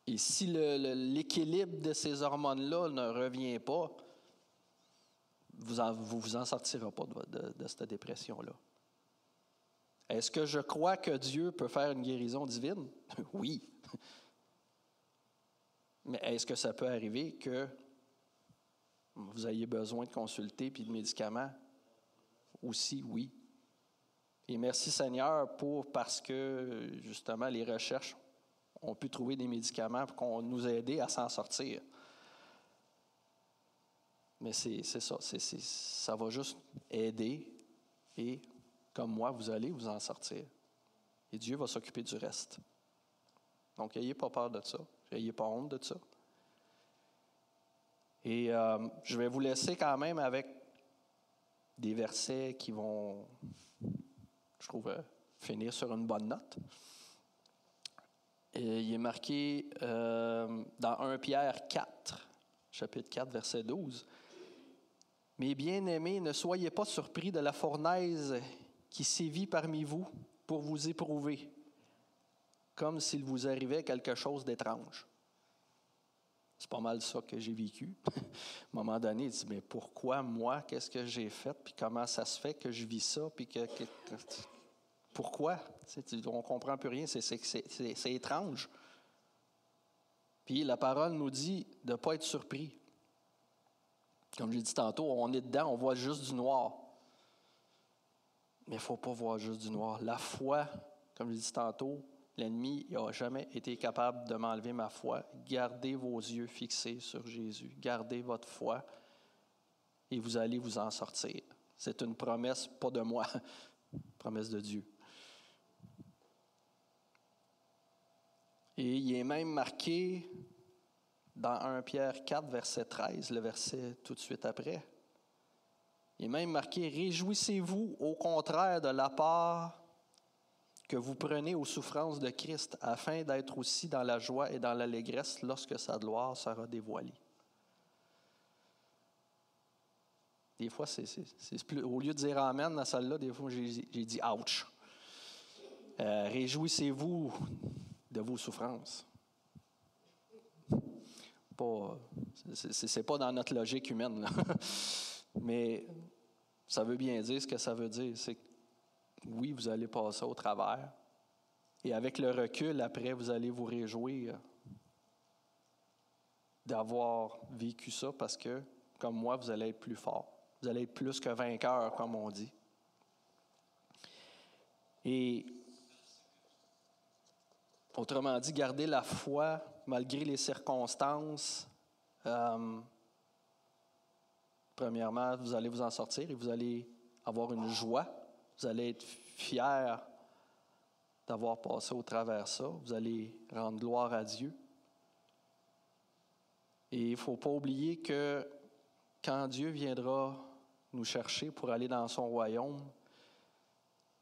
Et si l'équilibre de ces hormones-là ne revient pas, vous en sortirez pas de cette dépression-là. Est-ce que je crois que Dieu peut faire une guérison divine? Oui. Mais est-ce que ça peut arriver que vous ayez besoin de consulter puis de médicaments? Aussi, oui. Et merci Seigneur parce que, justement, les recherches ont pu trouver des médicaments pour qu'on nous aide à s'en sortir. Mais c'est ça, ça va juste aider et, comme moi, vous allez vous en sortir. Et Dieu va s'occuper du reste. Donc, n'ayez pas peur de ça. N'ayez pas honte de ça. Et je vais vous laisser quand même avec des versets qui vont, je trouve, finir sur une bonne note. Et il est marqué dans 1 Pierre 4, chapitre 4, verset 12. « Mes bien-aimés, ne soyez pas surpris de la fournaise qui sévit parmi vous pour vous éprouver, comme s'il vous arrivait quelque chose d'étrange. » C'est pas mal ça que j'ai vécu. À un moment donné, il dit, mais pourquoi moi? Qu'est-ce que j'ai fait? Puis comment ça se fait que je vis ça? Puis pourquoi? On ne comprend plus rien. C'est étrange. Puis la parole nous dit de ne pas être surpris. Comme j'ai dit tantôt, on est dedans, on voit juste du noir. Mais il ne faut pas voir juste du noir. La foi, comme j'ai dit tantôt, l'ennemi n'a jamais été capable de m'enlever ma foi. Gardez vos yeux fixés sur Jésus. Gardez votre foi et vous allez vous en sortir. C'est une promesse, pas de moi, une promesse de Dieu. Et il est même marqué dans 1 Pierre 4, verset 13, le verset tout de suite après. Il est même marqué « Réjouissez-vous au contraire de la part que vous prenez aux souffrances de Christ, afin d'être aussi dans la joie et dans l'allégresse lorsque sa gloire sera dévoilée. » Des fois, c'est plus, au lieu de dire « Amen » dans celle-là, des fois, j'ai dit « Ouch ». Réjouissez-vous de vos souffrances. C'est pas dans notre logique humaine, là. Mais ça veut bien dire ce que ça veut dire. C'est que oui, vous allez passer au travers. Et avec le recul, après, vous allez vous réjouir d'avoir vécu ça parce que, comme moi, vous allez être plus fort. Vous allez être plus que vainqueur, comme on dit. Et autrement dit, gardez la foi malgré les circonstances. Premièrement, vous allez vous en sortir et vous allez avoir une joie. Vous allez être fiers d'avoir passé au travers ça. Vous allez rendre gloire à Dieu. Et il ne faut pas oublier que quand Dieu viendra nous chercher pour aller dans son royaume,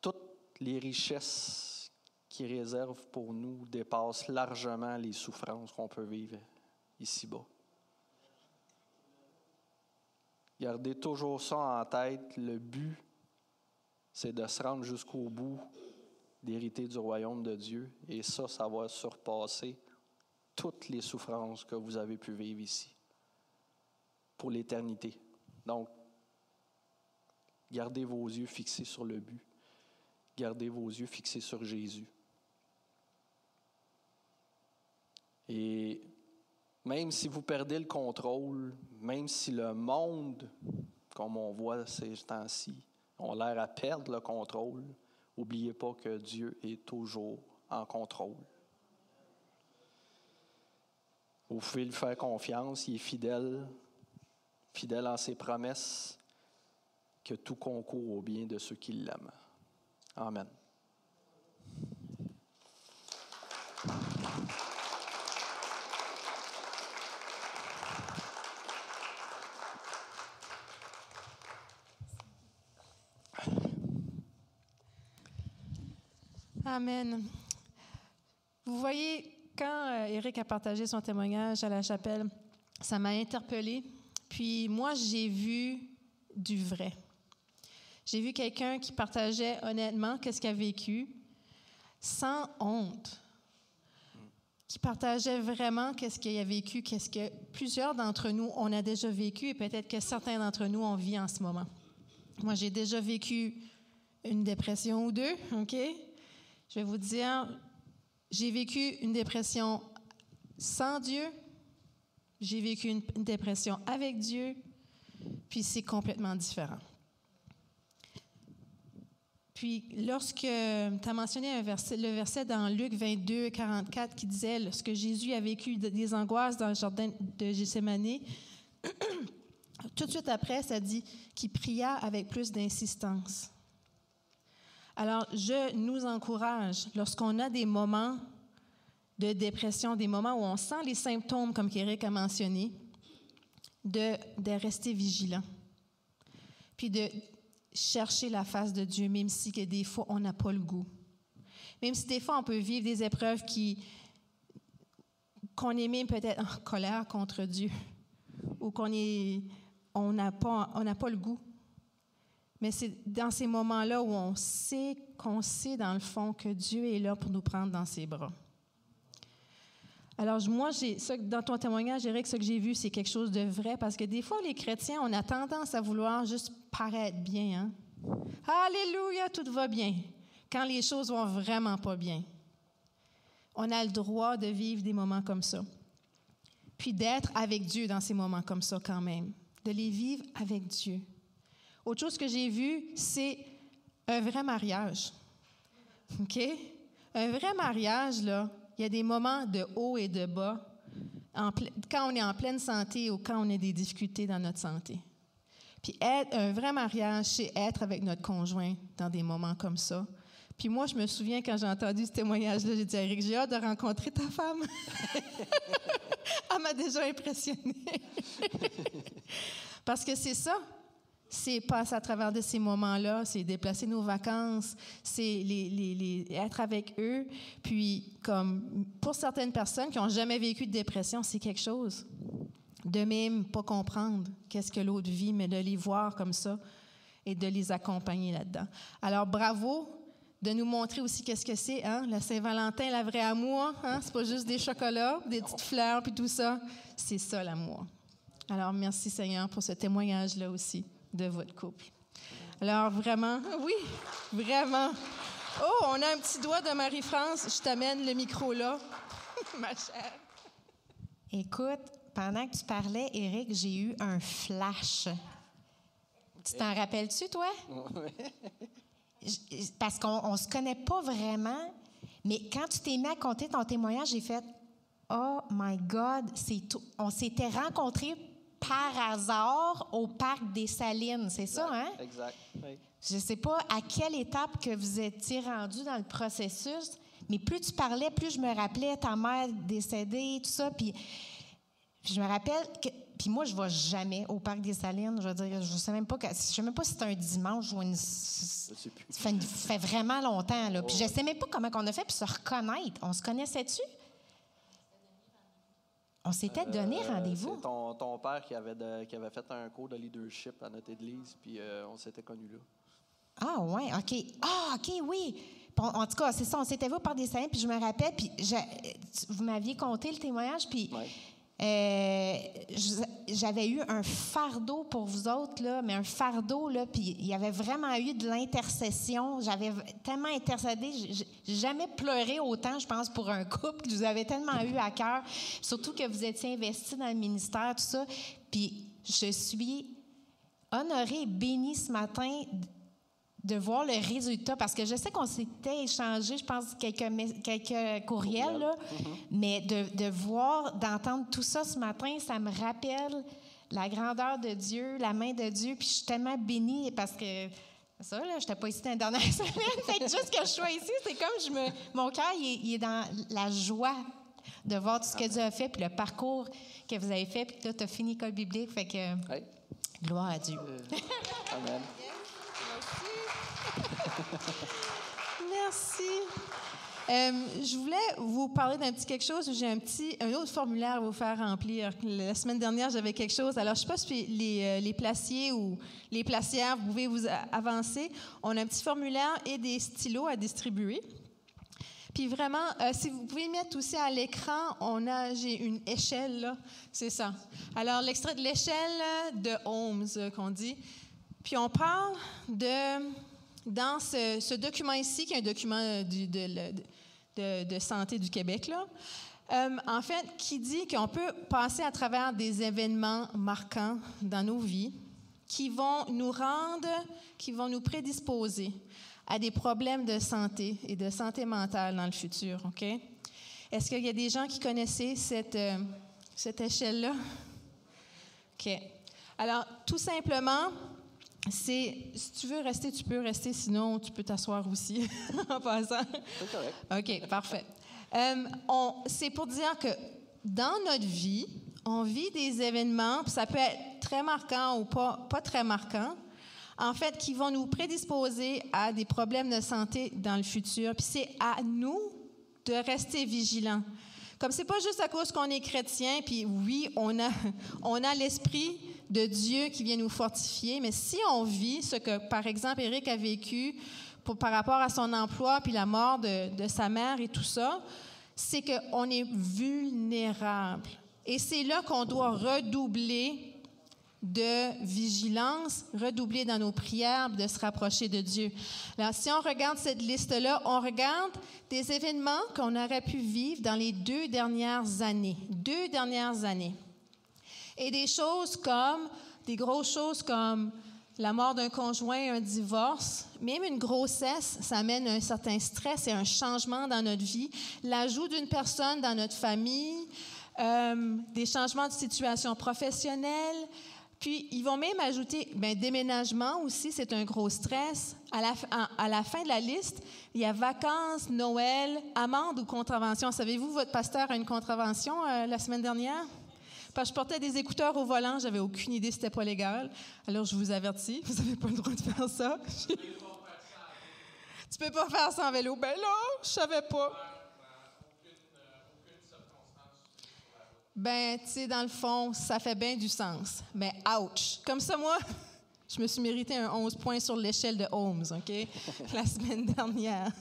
toutes les richesses qu'il réserve pour nous dépassent largement les souffrances qu'on peut vivre ici-bas. Gardez toujours ça en tête. Le but, c'est de se rendre jusqu'au bout, d'hériter du royaume de Dieu. Et ça va surpasser toutes les souffrances que vous avez pu vivre ici pour l'éternité. Donc, gardez vos yeux fixés sur le but. Gardez vos yeux fixés sur Jésus. Et même si vous perdez le contrôle, même si le monde, comme on voit ces temps-ci, ont l'air à perdre le contrôle, n'oubliez pas que Dieu est toujours en contrôle. Vous pouvez lui faire confiance, il est fidèle en ses promesses, que tout concourt au bien de ceux qui l'aiment. Amen. Amen. Vous voyez, quand Éric a partagé son témoignage à la chapelle, ça m'a interpellée. Puis moi, j'ai vu du vrai. J'ai vu quelqu'un qui partageait honnêtement qu'est-ce qu'il a vécu, sans honte, qui partageait vraiment qu'est-ce qu'il a vécu, qu'est-ce que plusieurs d'entre nous, on a déjà vécu et peut-être que certains d'entre nous, on vit en ce moment. Moi, j'ai déjà vécu une dépression ou deux, OK? Je vais vous dire, j'ai vécu une dépression sans Dieu, j'ai vécu une dépression avec Dieu, puis c'est complètement différent. Puis, lorsque tu as mentionné le verset dans Luc 22, 44 qui disait « Lorsque Jésus a vécu des angoisses dans le jardin de Gethsémani », tout de suite après, ça dit qu'il pria avec plus d'insistance. Alors, je nous encourage, lorsqu'on a des moments de dépression, des moments où on sent les symptômes, comme Éric a mentionné, de rester vigilant. Puis de chercher la face de Dieu, même si que des fois, on n'a pas le goût. Même si des fois, on peut vivre des épreuves qu'on est même peut-être en colère contre Dieu ou on n'a pas le goût. Mais c'est dans ces moments-là où on sait dans le fond que Dieu est là pour nous prendre dans ses bras. Alors, moi, dans ton témoignage, Éric, ce que j'ai vu, c'est quelque chose de vrai, parce que des fois, les chrétiens, on a tendance à vouloir juste paraître bien. Hein? Alléluia, tout va bien, quand les choses vont vraiment pas bien. On a le droit de vivre des moments comme ça, puis d'être avec Dieu dans ces moments comme ça quand même, de les vivre avec Dieu. Autre chose que j'ai vu, c'est un vrai mariage. OK? Un vrai mariage, là, il y a des moments de haut et de bas, quand on est en pleine santé ou quand on a des difficultés dans notre santé. Puis un vrai mariage, c'est être avec notre conjoint dans des moments comme ça. Puis moi, je me souviens, quand j'ai entendu ce témoignage-là, j'ai dit à Éric, j'ai hâte de rencontrer ta femme. Elle m'a déjà impressionnée. Parce que c'est ça. C'est passer à travers de ces moments-là, c'est déplacer nos vacances, c'est être avec eux. Puis, comme pour certaines personnes qui n'ont jamais vécu de dépression, c'est quelque chose. De même, pas comprendre qu'est-ce que l'autre vit, mais de les voir comme ça et de les accompagner là-dedans. Alors, bravo de nous montrer aussi qu'est-ce que c'est, hein? La Saint-Valentin, la vraie amour, hein? C'est pas juste des chocolats, des petites fleurs, puis tout ça. C'est ça, l'amour. Alors, merci Seigneur pour ce témoignage-là aussi de votre couple. Alors, vraiment, oui, vraiment. Oh, on a un petit doigt de Marie-France. Je t'amène le micro là, ma chère. Écoute, pendant que tu parlais, Éric, j'ai eu un flash. Tu t'en rappelles-tu, toi? Parce qu'on ne se connaît pas vraiment, mais quand tu t'es mis à compter ton témoignage, j'ai fait « Oh my God! » On s'était rencontrés par hasard au parc des Salines, c'est ça, hein? Exact, oui. Je ne sais pas à quelle étape que vous étiez rendu dans le processus, mais plus tu parlais, plus je me rappelais ta mère décédée, tout ça, puis je me rappelle que... Puis moi, je ne vais jamais au parc des Salines, je veux dire, je ne sais même pas si c'est un dimanche ou une... Ça fait vraiment longtemps, là. Puis je ne sais même pas comment on a fait pour se reconnaître. On se connaissait-tu? On s'était donné rendez-vous. C'est ton père qui avait fait un cours de leadership à notre église, puis on s'était connus là. Ah, oui, OK. Ah, OK, oui. En tout cas, c'est ça, on s'était vu par des scènes, puis je me rappelle, puis vous m'aviez conté le témoignage, puis j'avais eu un fardeau pour vous autres, là, mais un fardeau, là, puis il y avait vraiment eu de l'intercession. J'avais tellement intercédé, j'ai jamais pleuré autant, je pense, pour un couple que vous avez tellement eu à cœur, surtout que vous étiez investis dans le ministère, tout ça. Puis je suis honorée et bénie ce matin de voir le résultat, parce que je sais qu'on s'était échangé, je pense, quelques courriels, là, mais de voir, d'entendre tout ça ce matin, ça me rappelle la grandeur de Dieu, la main de Dieu, puis je suis tellement bénie, parce que ça, là, je n'étais pas ici dans la dernière semaine, fait que juste que je sois ici, c'est comme mon cœur, il est dans la joie de voir tout ce que Dieu a fait, puis le parcours que vous avez fait, puis là, tu as fini l'école biblique, fait que gloire à Dieu. Amen. Merci. Je voulais vous parler d'un petit quelque chose. J'ai un autre formulaire à vous faire remplir. La semaine dernière, j'avais quelque chose. Alors, je ne sais pas si les placiers ou les placières, vous pouvez vous avancer. On a un petit formulaire et des stylos à distribuer. Puis vraiment, si vous pouvez mettre aussi à l'écran, j'ai une échelle, là. C'est ça. Alors, l'extrait de l'échelle de Holmes, qu'on dit. Puis on parle dans ce document ici, qui est un document de santé du Québec, là, en fait, qui dit qu'on peut passer à travers des événements marquants dans nos vies qui vont nous prédisposer à des problèmes de santé et de santé mentale dans le futur, OK? Est-ce qu'il y a des gens qui connaissaient cette échelle-là? OK. Alors, tout simplement, Si tu veux rester, tu peux rester, sinon tu peux t'asseoir aussi en passant. C'est correct. OK, parfait. C'est pour dire que dans notre vie, on vit des événements, puis ça peut être très marquant ou pas très marquant, en fait, qui vont nous prédisposer à des problèmes de santé dans le futur. Puis c'est à nous de rester vigilants. Comme c'est pas juste à cause qu'on est chrétien, puis oui, on a l'Esprit de Dieu qui vient nous fortifier, mais si on vit ce que, par exemple, Éric a vécu par rapport à son emploi, puis la mort de sa mère et tout ça, c'est qu'on est vulnérable. Et c'est là qu'on doit redoubler de vigilance, redoubler dans nos prières, de se rapprocher de Dieu. Alors, si on regarde cette liste-là, on regarde des événements qu'on aurait pu vivre dans les 2 dernières années. 2 dernières années. Et des grosses choses comme la mort d'un conjoint, un divorce, même une grossesse, ça amène un certain stress et un changement dans notre vie. L'ajout d'une personne dans notre famille, des changements de situation professionnelle. Puis, ils vont même ajouter, déménagement aussi, c'est un gros stress. À la fin de la liste, il y a vacances, Noël, amende ou contravention. Savez-vous, votre pasteur a une contravention la semaine dernière? Parce que je portais des écouteurs au volant, j'avais aucune idée que c'était pas légal. Alors, je vous avertis, vous n'avez pas le droit de faire ça. Tu peux pas faire ça en vélo. Ben là, je savais pas. Tu sais, dans le fond, ça fait bien du sens. Mais ouch! Comme ça, moi, je me suis mérité un 11 points sur l'échelle de Holmes, OK? La semaine dernière.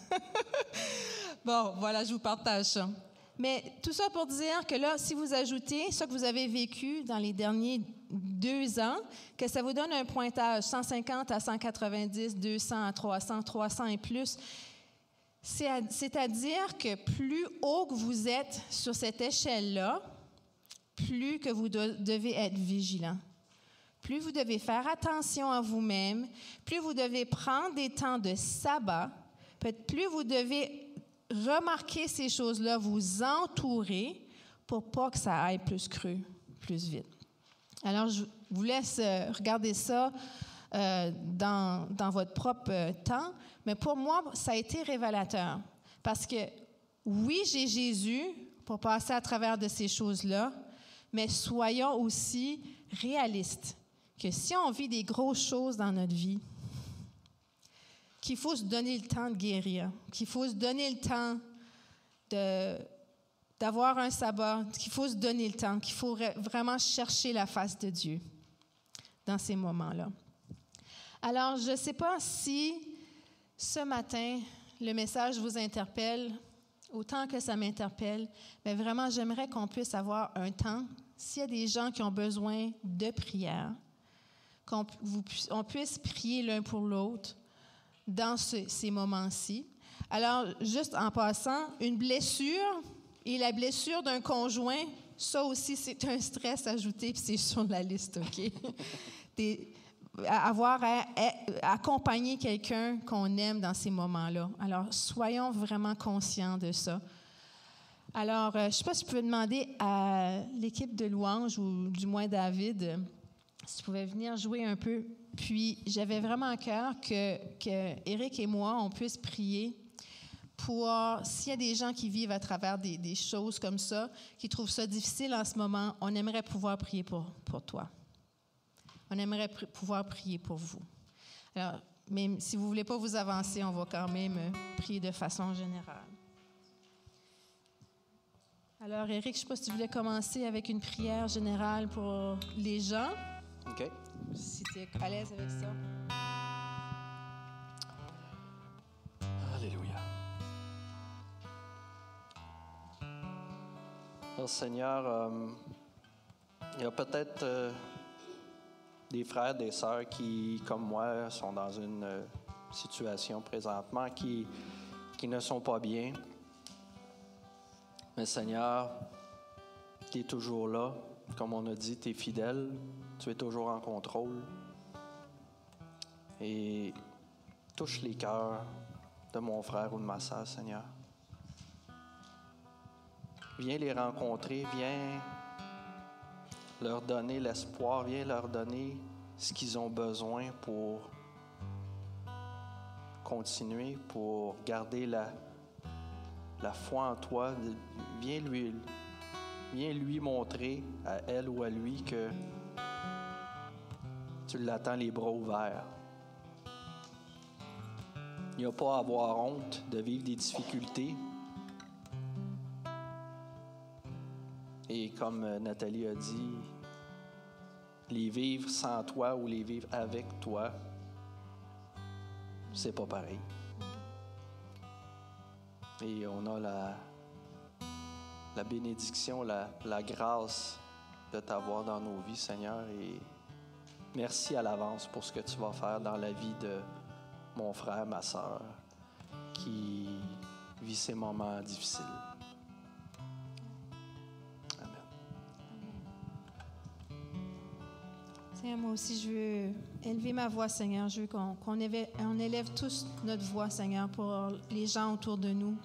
Bon, voilà, je vous partage ça. Mais tout ça pour dire que là, si vous ajoutez ce que vous avez vécu dans les derniers 2 ans, que ça vous donne un pointage 150 à 190, 200 à 300, 300 et plus. C'est-à-dire que plus haut que vous êtes sur cette échelle-là, plus que vous devez être vigilant. Plus vous devez faire attention à vous-même, plus vous devez prendre des temps de sabbat, peut-être plus vous devez remarquer ces choses-là, vous entourer pour pas que ça aille plus creux, plus vite. Alors, je vous laisse regarder ça dans votre propre temps, mais pour moi, ça a été révélateur. Parce que, oui, j'ai Jésus pour passer à travers de ces choses-là, mais soyons aussi réalistes, que si on vit des grosses choses dans notre vie, qu'il faut se donner le temps de guérir, qu'il faut se donner le temps d'avoir un sabbat, qu'il faut se donner le temps, qu'il faut vraiment chercher la face de Dieu dans ces moments-là. Alors, je ne sais pas si ce matin, le message vous interpelle, autant que ça m'interpelle, mais vraiment, j'aimerais qu'on puisse avoir un temps, s'il y a des gens qui ont besoin de prière, qu'on puisse prier l'un pour l'autre dans ces moments-ci. Alors, juste en passant, une blessure et la blessure d'un conjoint, ça aussi, c'est un stress ajouté, puis c'est sur la liste, OK? Avoir à accompagner quelqu'un qu'on aime dans ces moments-là. Alors, soyons vraiment conscients de ça. Alors, je ne sais pas si je pouvais demander à l'équipe de louange, ou du moins David, si tu pouvais venir jouer un peu. Puis, j'avais vraiment à cœur que Éric et moi, on puisse prier pour, s'il y a des gens qui vivent à travers des choses comme ça, qui trouvent ça difficile en ce moment, on aimerait pouvoir prier pour toi. On aimerait pouvoir prier pour vous. Alors, même si vous ne voulez pas vous avancer, on va quand même prier de façon générale. Alors, Éric, je ne sais pas si tu voulais commencer avec une prière générale pour les gens. OK. Si tu es à l'aise avec ça. Alléluia. Alors, Seigneur, il y a peut-être des frères, des sœurs qui, comme moi, sont dans une situation présentement qui ne sont pas bien. Mais Seigneur, tu es toujours là. Comme on a dit, tu es fidèle. Tu es toujours en contrôle. Et touche les cœurs de mon frère ou de ma sœur, Seigneur. Viens les rencontrer, viens leur donner l'espoir, viens leur donner ce qu'ils ont besoin pour continuer, pour garder la foi en toi. Viens lui montrer à elle ou à lui que tu l'attends les bras ouverts. Il n'y a pas à avoir honte de vivre des difficultés. Et comme Nathalie a dit, les vivre sans toi ou les vivre avec toi, c'est pas pareil. Et on a la bénédiction, la grâce de t'avoir dans nos vies, Seigneur. Et merci à l'avance pour ce que tu vas faire dans la vie de mon frère, ma sœur, qui vit ces moments difficiles. Seigneur, moi aussi, je veux élever ma voix, Seigneur. Je veux qu'on élève tous notre voix, Seigneur, pour les gens autour de nous.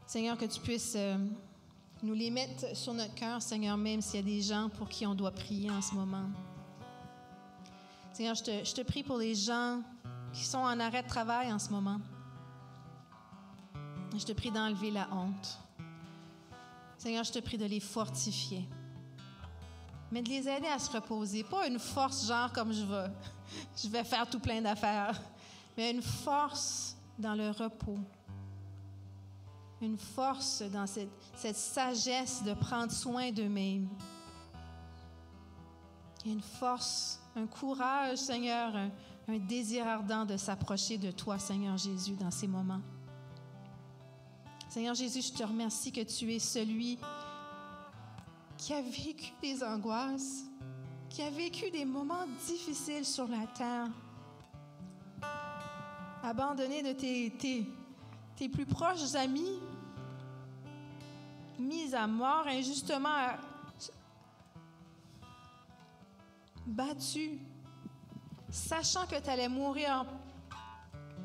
Seigneur, que tu puisses nous les mettre sur notre cœur, Seigneur, même s'il y a des gens pour qui on doit prier en ce moment. Seigneur, je te prie pour les gens qui sont en arrêt de travail en ce moment. Je te prie d'enlever la honte. Seigneur, je te prie de les fortifier. Mais de les aider à se reposer. Pas une force genre comme je vais faire tout plein d'affaires, mais une force dans le repos. Une force dans cette sagesse de prendre soin d'eux-mêmes. Une force, un courage, Seigneur, un désir ardent de s'approcher de toi, Seigneur Jésus, dans ces moments. Seigneur Jésus, je te remercie que tu es celui qui a vécu des angoisses, qui a vécu des moments difficiles sur la terre, abandonné de tes plus proches amis, mis à mort injustement, battu, sachant que tu allais mourir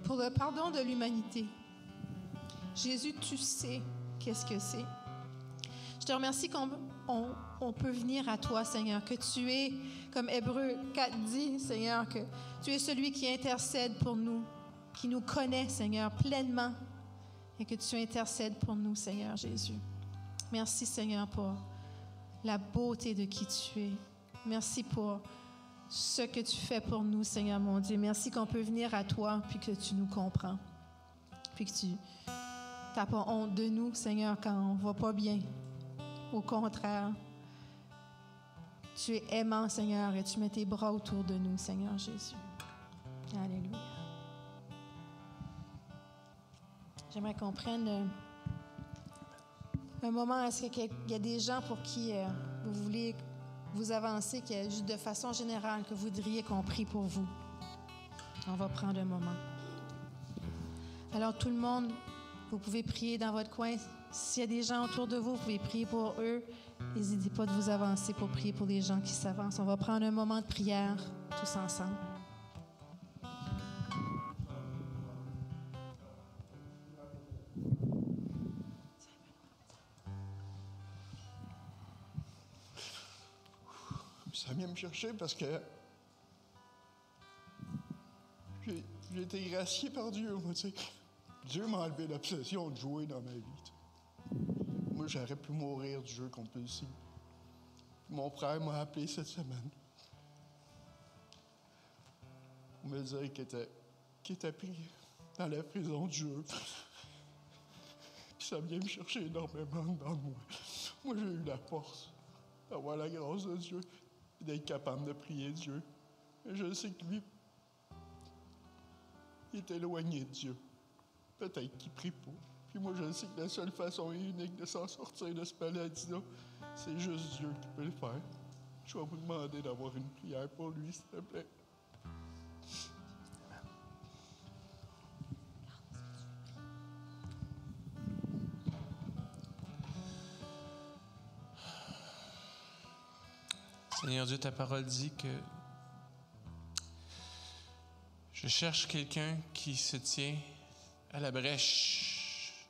pour le pardon de l'humanité. Jésus, tu sais qu'est-ce que c'est. Je te remercie qu'on peut venir à toi, Seigneur, que tu es, comme Hébreux 4 dit, Seigneur, que tu es celui qui intercède pour nous, qui nous connaît, Seigneur, pleinement, et que tu intercèdes pour nous, Seigneur Jésus. Merci, Seigneur, pour la beauté de qui tu es. Merci pour ce que tu fais pour nous, Seigneur mon Dieu. Merci qu'on peut venir à toi, puis que tu nous comprends, puis que tu n'as pas honte de nous, Seigneur, quand on ne va pas bien. Au contraire, tu es aimant, Seigneur, et tu mets tes bras autour de nous, Seigneur Jésus. Alléluia. J'aimerais qu'on prenne un moment. Est-ce qu'il y a des gens pour qui vous voulez vous avancer, juste de façon générale, que vous voudriez qu'on prie pour vous? On va prendre un moment. Alors, tout le monde, vous pouvez prier dans votre coin. S'il y a des gens autour de vous, vous pouvez prier pour eux. N'hésitez pas de vous avancer pour prier pour les gens qui s'avancent. On va prendre un moment de prière tous ensemble. Ça vient me chercher parce que j'ai été gracié par Dieu. Moi, tu sais. Dieu m'a enlevé l'obsession de jouer dans ma vie. Moi, j'aurais pu mourir du jeu compulsif. Mon frère m'a appelé cette semaine pour me dire qu'il était pris dans la prison du jeu. Puis ça vient me chercher énormément dans moi. Moi, j'ai eu la force d'avoir la grâce de Dieu et d'être capable de prier Dieu. Et je sais que lui, il est éloigné de Dieu. Peut-être qu'il prie pas. Puis moi, je sais que la seule façon unique de s'en sortir de ce maladie-là, c'est juste Dieu qui peut le faire. Je vais vous demander d'avoir une prière pour lui, s'il te plaît. Seigneur Dieu, ta parole dit que je cherche quelqu'un qui se tient à la brèche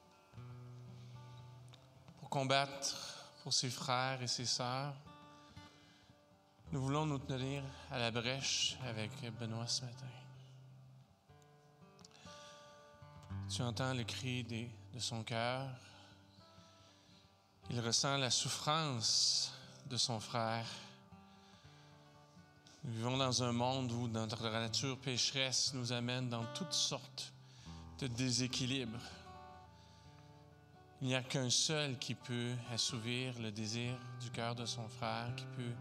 pour combattre pour ses frères et ses sœurs. Nous voulons nous tenir à la brèche avec Benoît ce matin. Tu entends le cri de son cœur. Il ressent la souffrance de son frère. Nous vivons dans un monde où notre nature pécheresse nous amène dans toutes sortes de déséquilibres. Il n'y a qu'un seul qui peut assouvir le désir du cœur de son frère, qui peut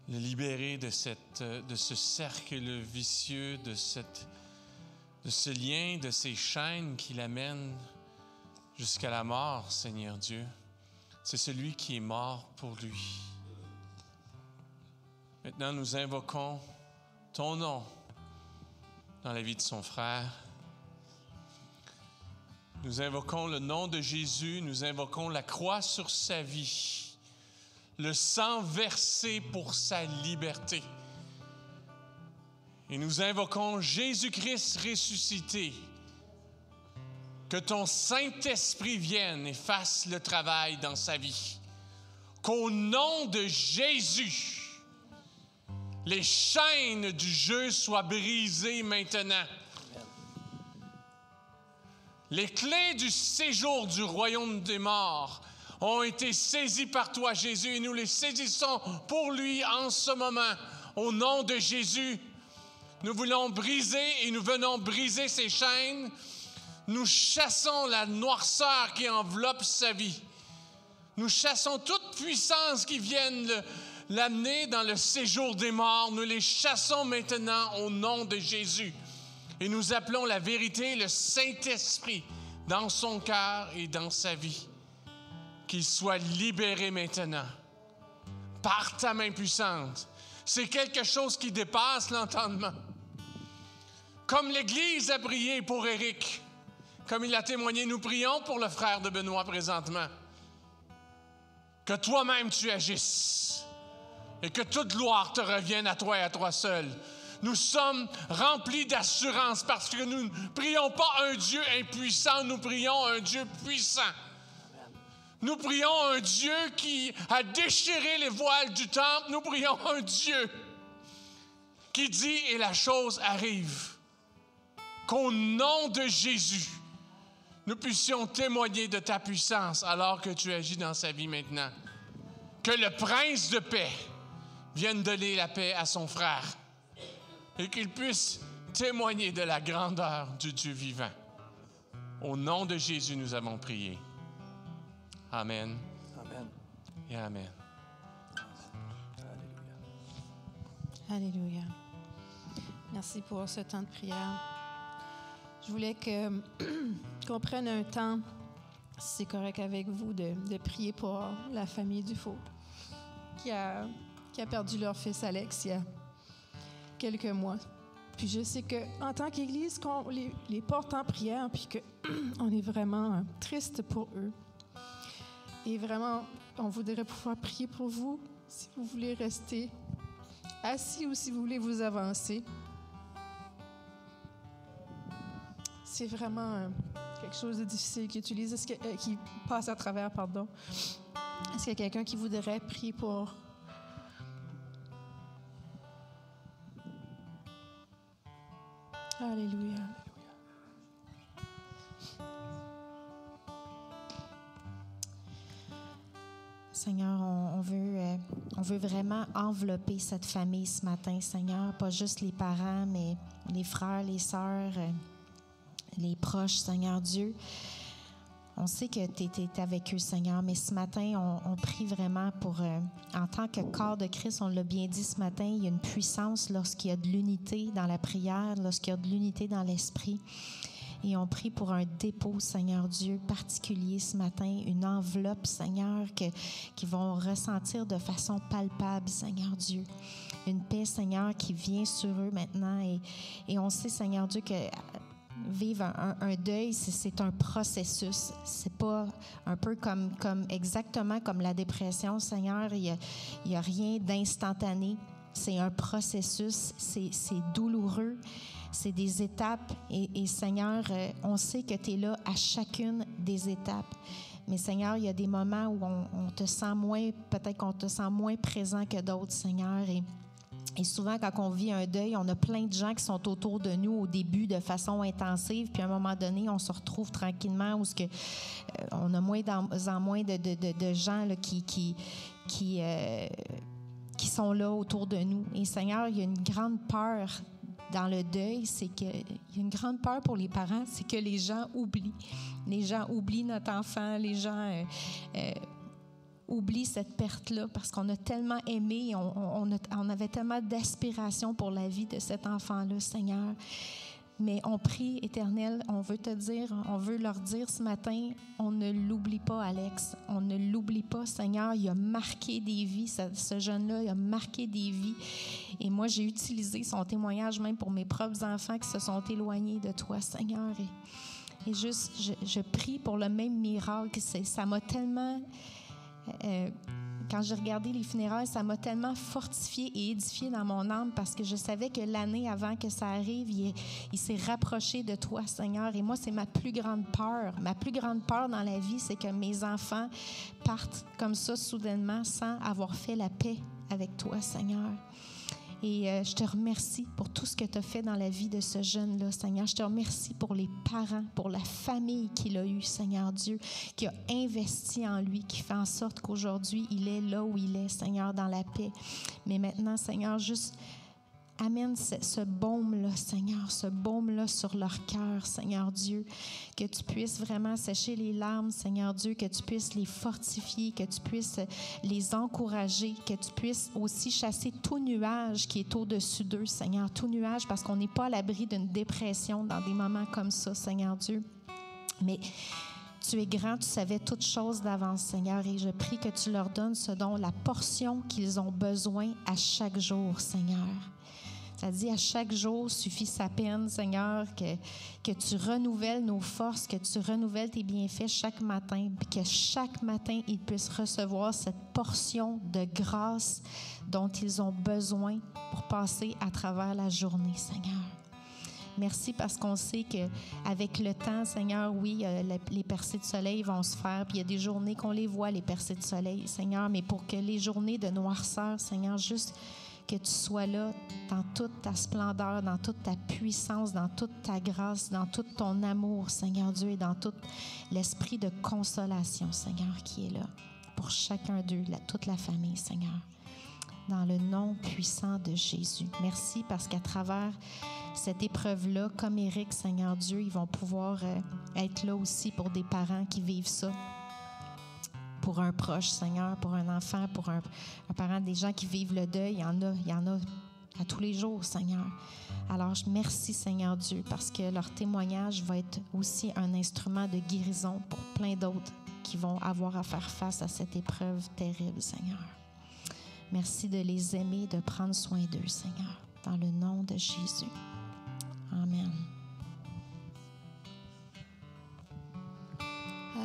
le libérer de ce cercle vicieux, de ce lien, de ces chaînes qui l'amènent jusqu'à la mort, Seigneur Dieu. C'est celui qui est mort pour lui. Maintenant, nous invoquons ton nom dans la vie de son frère. Nous invoquons le nom de Jésus, nous invoquons la croix sur sa vie, le sang versé pour sa liberté. Et nous invoquons Jésus-Christ ressuscité. Que ton Saint-Esprit vienne et fasse le travail dans sa vie. Qu'au nom de Jésus, les chaînes du jeu soient brisées maintenant. Les clés du séjour du royaume des morts ont été saisies par toi, Jésus, et nous les saisissons pour lui en ce moment. Au nom de Jésus, nous voulons briser et nous venons briser ces chaînes. Nous chassons la noirceur qui enveloppe sa vie. Nous chassons toute puissance qui vienne l'amener dans le séjour des morts. Nous les chassons maintenant au nom de Jésus. Et nous appelons la vérité, le Saint-Esprit, dans son cœur et dans sa vie. Qu'il soit libéré maintenant par ta main puissante. C'est quelque chose qui dépasse l'entendement. Comme l'Église a prié pour Éric, comme il a témoigné, nous prions pour le frère de Benoît présentement. Que toi-même tu agisses et que toute gloire te revienne à toi et à toi seul. Nous sommes remplis d'assurance parce que nous ne prions pas un Dieu impuissant, nous prions un Dieu puissant. Nous prions un Dieu qui a déchiré les voiles du temple. Nous prions un Dieu qui dit et la chose arrive. Qu'au nom de Jésus, nous puissions témoigner de ta puissance alors que tu agis dans sa vie maintenant. Que le prince de paix vienne donner la paix à son frère et qu'il puisse témoigner de la grandeur du Dieu vivant. Au nom de Jésus, nous avons prié. Amen. Amen. Et amen. Alléluia. Merci pour ce temps de prière. Je voulais qu'on prenne un temps, si c'est correct avec vous, de prier pour la famille Dufault qui a perdu leur fils Alex il y a quelques mois. Puis je sais qu'en tant qu'Église, qu'on les porte en prière, puis qu'on est vraiment triste pour eux. Et vraiment, on voudrait pouvoir prier pour vous, si vous voulez rester assis ou si vous voulez vous avancer. C'est vraiment quelque chose de difficile qui passe à travers, pardon. Est-ce qu'il y a quelqu'un qui voudrait prier pour... Alléluia. Seigneur, on veut vraiment envelopper cette famille ce matin, Seigneur. Pas juste les parents, mais les frères, les sœurs, les proches, Seigneur Dieu. On sait que tu es avec eux, Seigneur, mais ce matin, on prie vraiment pour... en tant que corps de Christ, on l'a bien dit ce matin, il y a une puissance lorsqu'il y a de l'unité dans la prière, lorsqu'il y a de l'unité dans l'esprit. Et on prie pour un dépôt, Seigneur Dieu, particulier ce matin, une enveloppe, Seigneur, qu'ils vont ressentir de façon palpable, Seigneur Dieu. Une paix, Seigneur, qui vient sur eux maintenant. Et on sait, Seigneur Dieu, que vivre un deuil, c'est un processus. C'est pas un peu exactement comme la dépression, Seigneur. Il y a rien d'instantané. C'est un processus. C'est douloureux. C'est des étapes et Seigneur, on sait que tu es là à chacune des étapes. Mais Seigneur, il y a des moments où on te sent moins, peut-être qu'on te sent moins présent que d'autres, Seigneur. Et souvent, quand on vit un deuil, on a plein de gens qui sont autour de nous au début de façon intensive, puis à un moment donné, on se retrouve tranquillement où on a moins en moins de gens là, qui sont là autour de nous. Et Seigneur, il y a une grande peur dans le deuil, il y a une grande peur pour les parents, c'est que les gens oublient. Les gens oublient notre enfant, les gens oublient cette perte-là parce qu'on a tellement aimé, on avait tellement d'aspiration pour la vie de cet enfant-là, Seigneur. Mais on prie, Éternel, on veut leur dire ce matin, on ne l'oublie pas, Alex. On ne l'oublie pas, Seigneur. Il a marqué des vies, ce jeune-là, il a marqué des vies. Et moi, j'ai utilisé son témoignage même pour mes propres enfants qui se sont éloignés de toi, Seigneur. Et juste, je prie pour le même miracle. Ça m'a tellement... quand j'ai regardé les funérailles, ça m'a tellement fortifiée et édifiée dans mon âme parce que je savais que l'année avant que ça arrive, il s'est rapproché de toi, Seigneur. Et moi, c'est ma plus grande peur. Ma plus grande peur dans la vie, c'est que mes enfants partent comme ça soudainement sans avoir fait la paix avec toi, Seigneur. Et je te remercie pour tout ce que tu as fait dans la vie de ce jeune-là, Seigneur. Je te remercie pour les parents, pour la famille qu'il a eue, Seigneur Dieu, qui a investi en lui, qui fait en sorte qu'aujourd'hui, il est là où il est, Seigneur, dans la paix. Mais maintenant, Seigneur, juste amène ce baume-là, Seigneur, ce baume-là sur leur cœur, Seigneur Dieu, que tu puisses vraiment sécher les larmes, Seigneur Dieu, que tu puisses les fortifier, que tu puisses les encourager, que tu puisses aussi chasser tout nuage qui est au-dessus d'eux, Seigneur, tout nuage, parce qu'on n'est pas à l'abri d'une dépression dans des moments comme ça, Seigneur Dieu. Mais tu es grand, tu savais toutes choses d'avance, Seigneur, et je prie que tu leur donnes ce dont la portion qu'ils ont besoin à chaque jour, Seigneur. Ça dit, à chaque jour suffit sa peine, Seigneur, que tu renouvelles nos forces, que tu renouvelles tes bienfaits chaque matin, puis que chaque matin, ils puissent recevoir cette portion de grâce dont ils ont besoin pour passer à travers la journée, Seigneur. Merci parce qu'on sait qu'avec le temps, Seigneur, oui, les percées de soleil vont se faire, puis il y a des journées qu'on les voit, les percées de soleil, Seigneur, mais pour que les journées de noirceur, Seigneur, juste que tu sois là dans toute ta splendeur, dans toute ta puissance, dans toute ta grâce, dans tout ton amour, Seigneur Dieu, et dans tout l'esprit de consolation, Seigneur, qui est là pour chacun d'eux, toute la famille, Seigneur. Dans le nom puissant de Jésus. Merci parce qu'à travers cette épreuve-là, comme Éric, Seigneur Dieu, ils vont pouvoir être là aussi pour des parents qui vivent ça. Pour un proche, Seigneur, pour un enfant, pour un parent, des gens qui vivent le deuil, il y en a à tous les jours, Seigneur. Alors, merci, Seigneur Dieu, parce que leur témoignage va être aussi un instrument de guérison pour plein d'autres qui vont avoir à faire face à cette épreuve terrible, Seigneur. Merci de les aimer, de prendre soin d'eux, Seigneur, dans le nom de Jésus. Amen.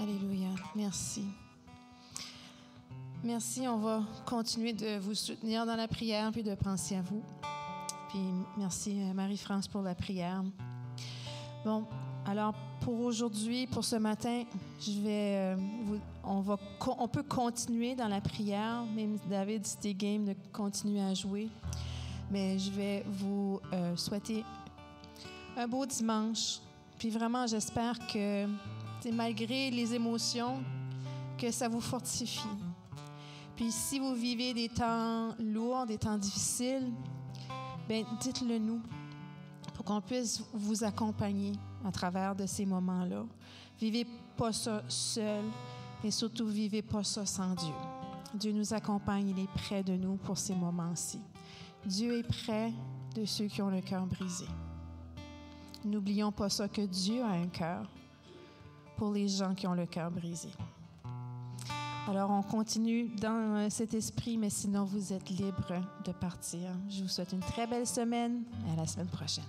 Alléluia. Merci. Merci, on va continuer de vous soutenir dans la prière puis de penser à vous. Puis merci Marie-France pour la prière. Bon, alors pour aujourd'hui, pour ce matin, on peut continuer dans la prière. Même David, si t'es game de continuer à jouer, mais je vais vous souhaiter un beau dimanche. Puis vraiment, j'espère que malgré les émotions, que ça vous fortifie. Puis si vous vivez des temps lourds, des temps difficiles, bien, dites-le nous pour qu'on puisse vous accompagner à travers de ces moments-là. Vivez pas ça seul, mais surtout vivez pas ça sans Dieu. Dieu nous accompagne, il est près de nous pour ces moments-ci. Dieu est près de ceux qui ont le cœur brisé. N'oublions pas ça, que Dieu a un cœur pour les gens qui ont le cœur brisé. Alors, on continue dans cet esprit, mais sinon, vous êtes libres de partir. Je vous souhaite une très belle semaine et à la semaine prochaine.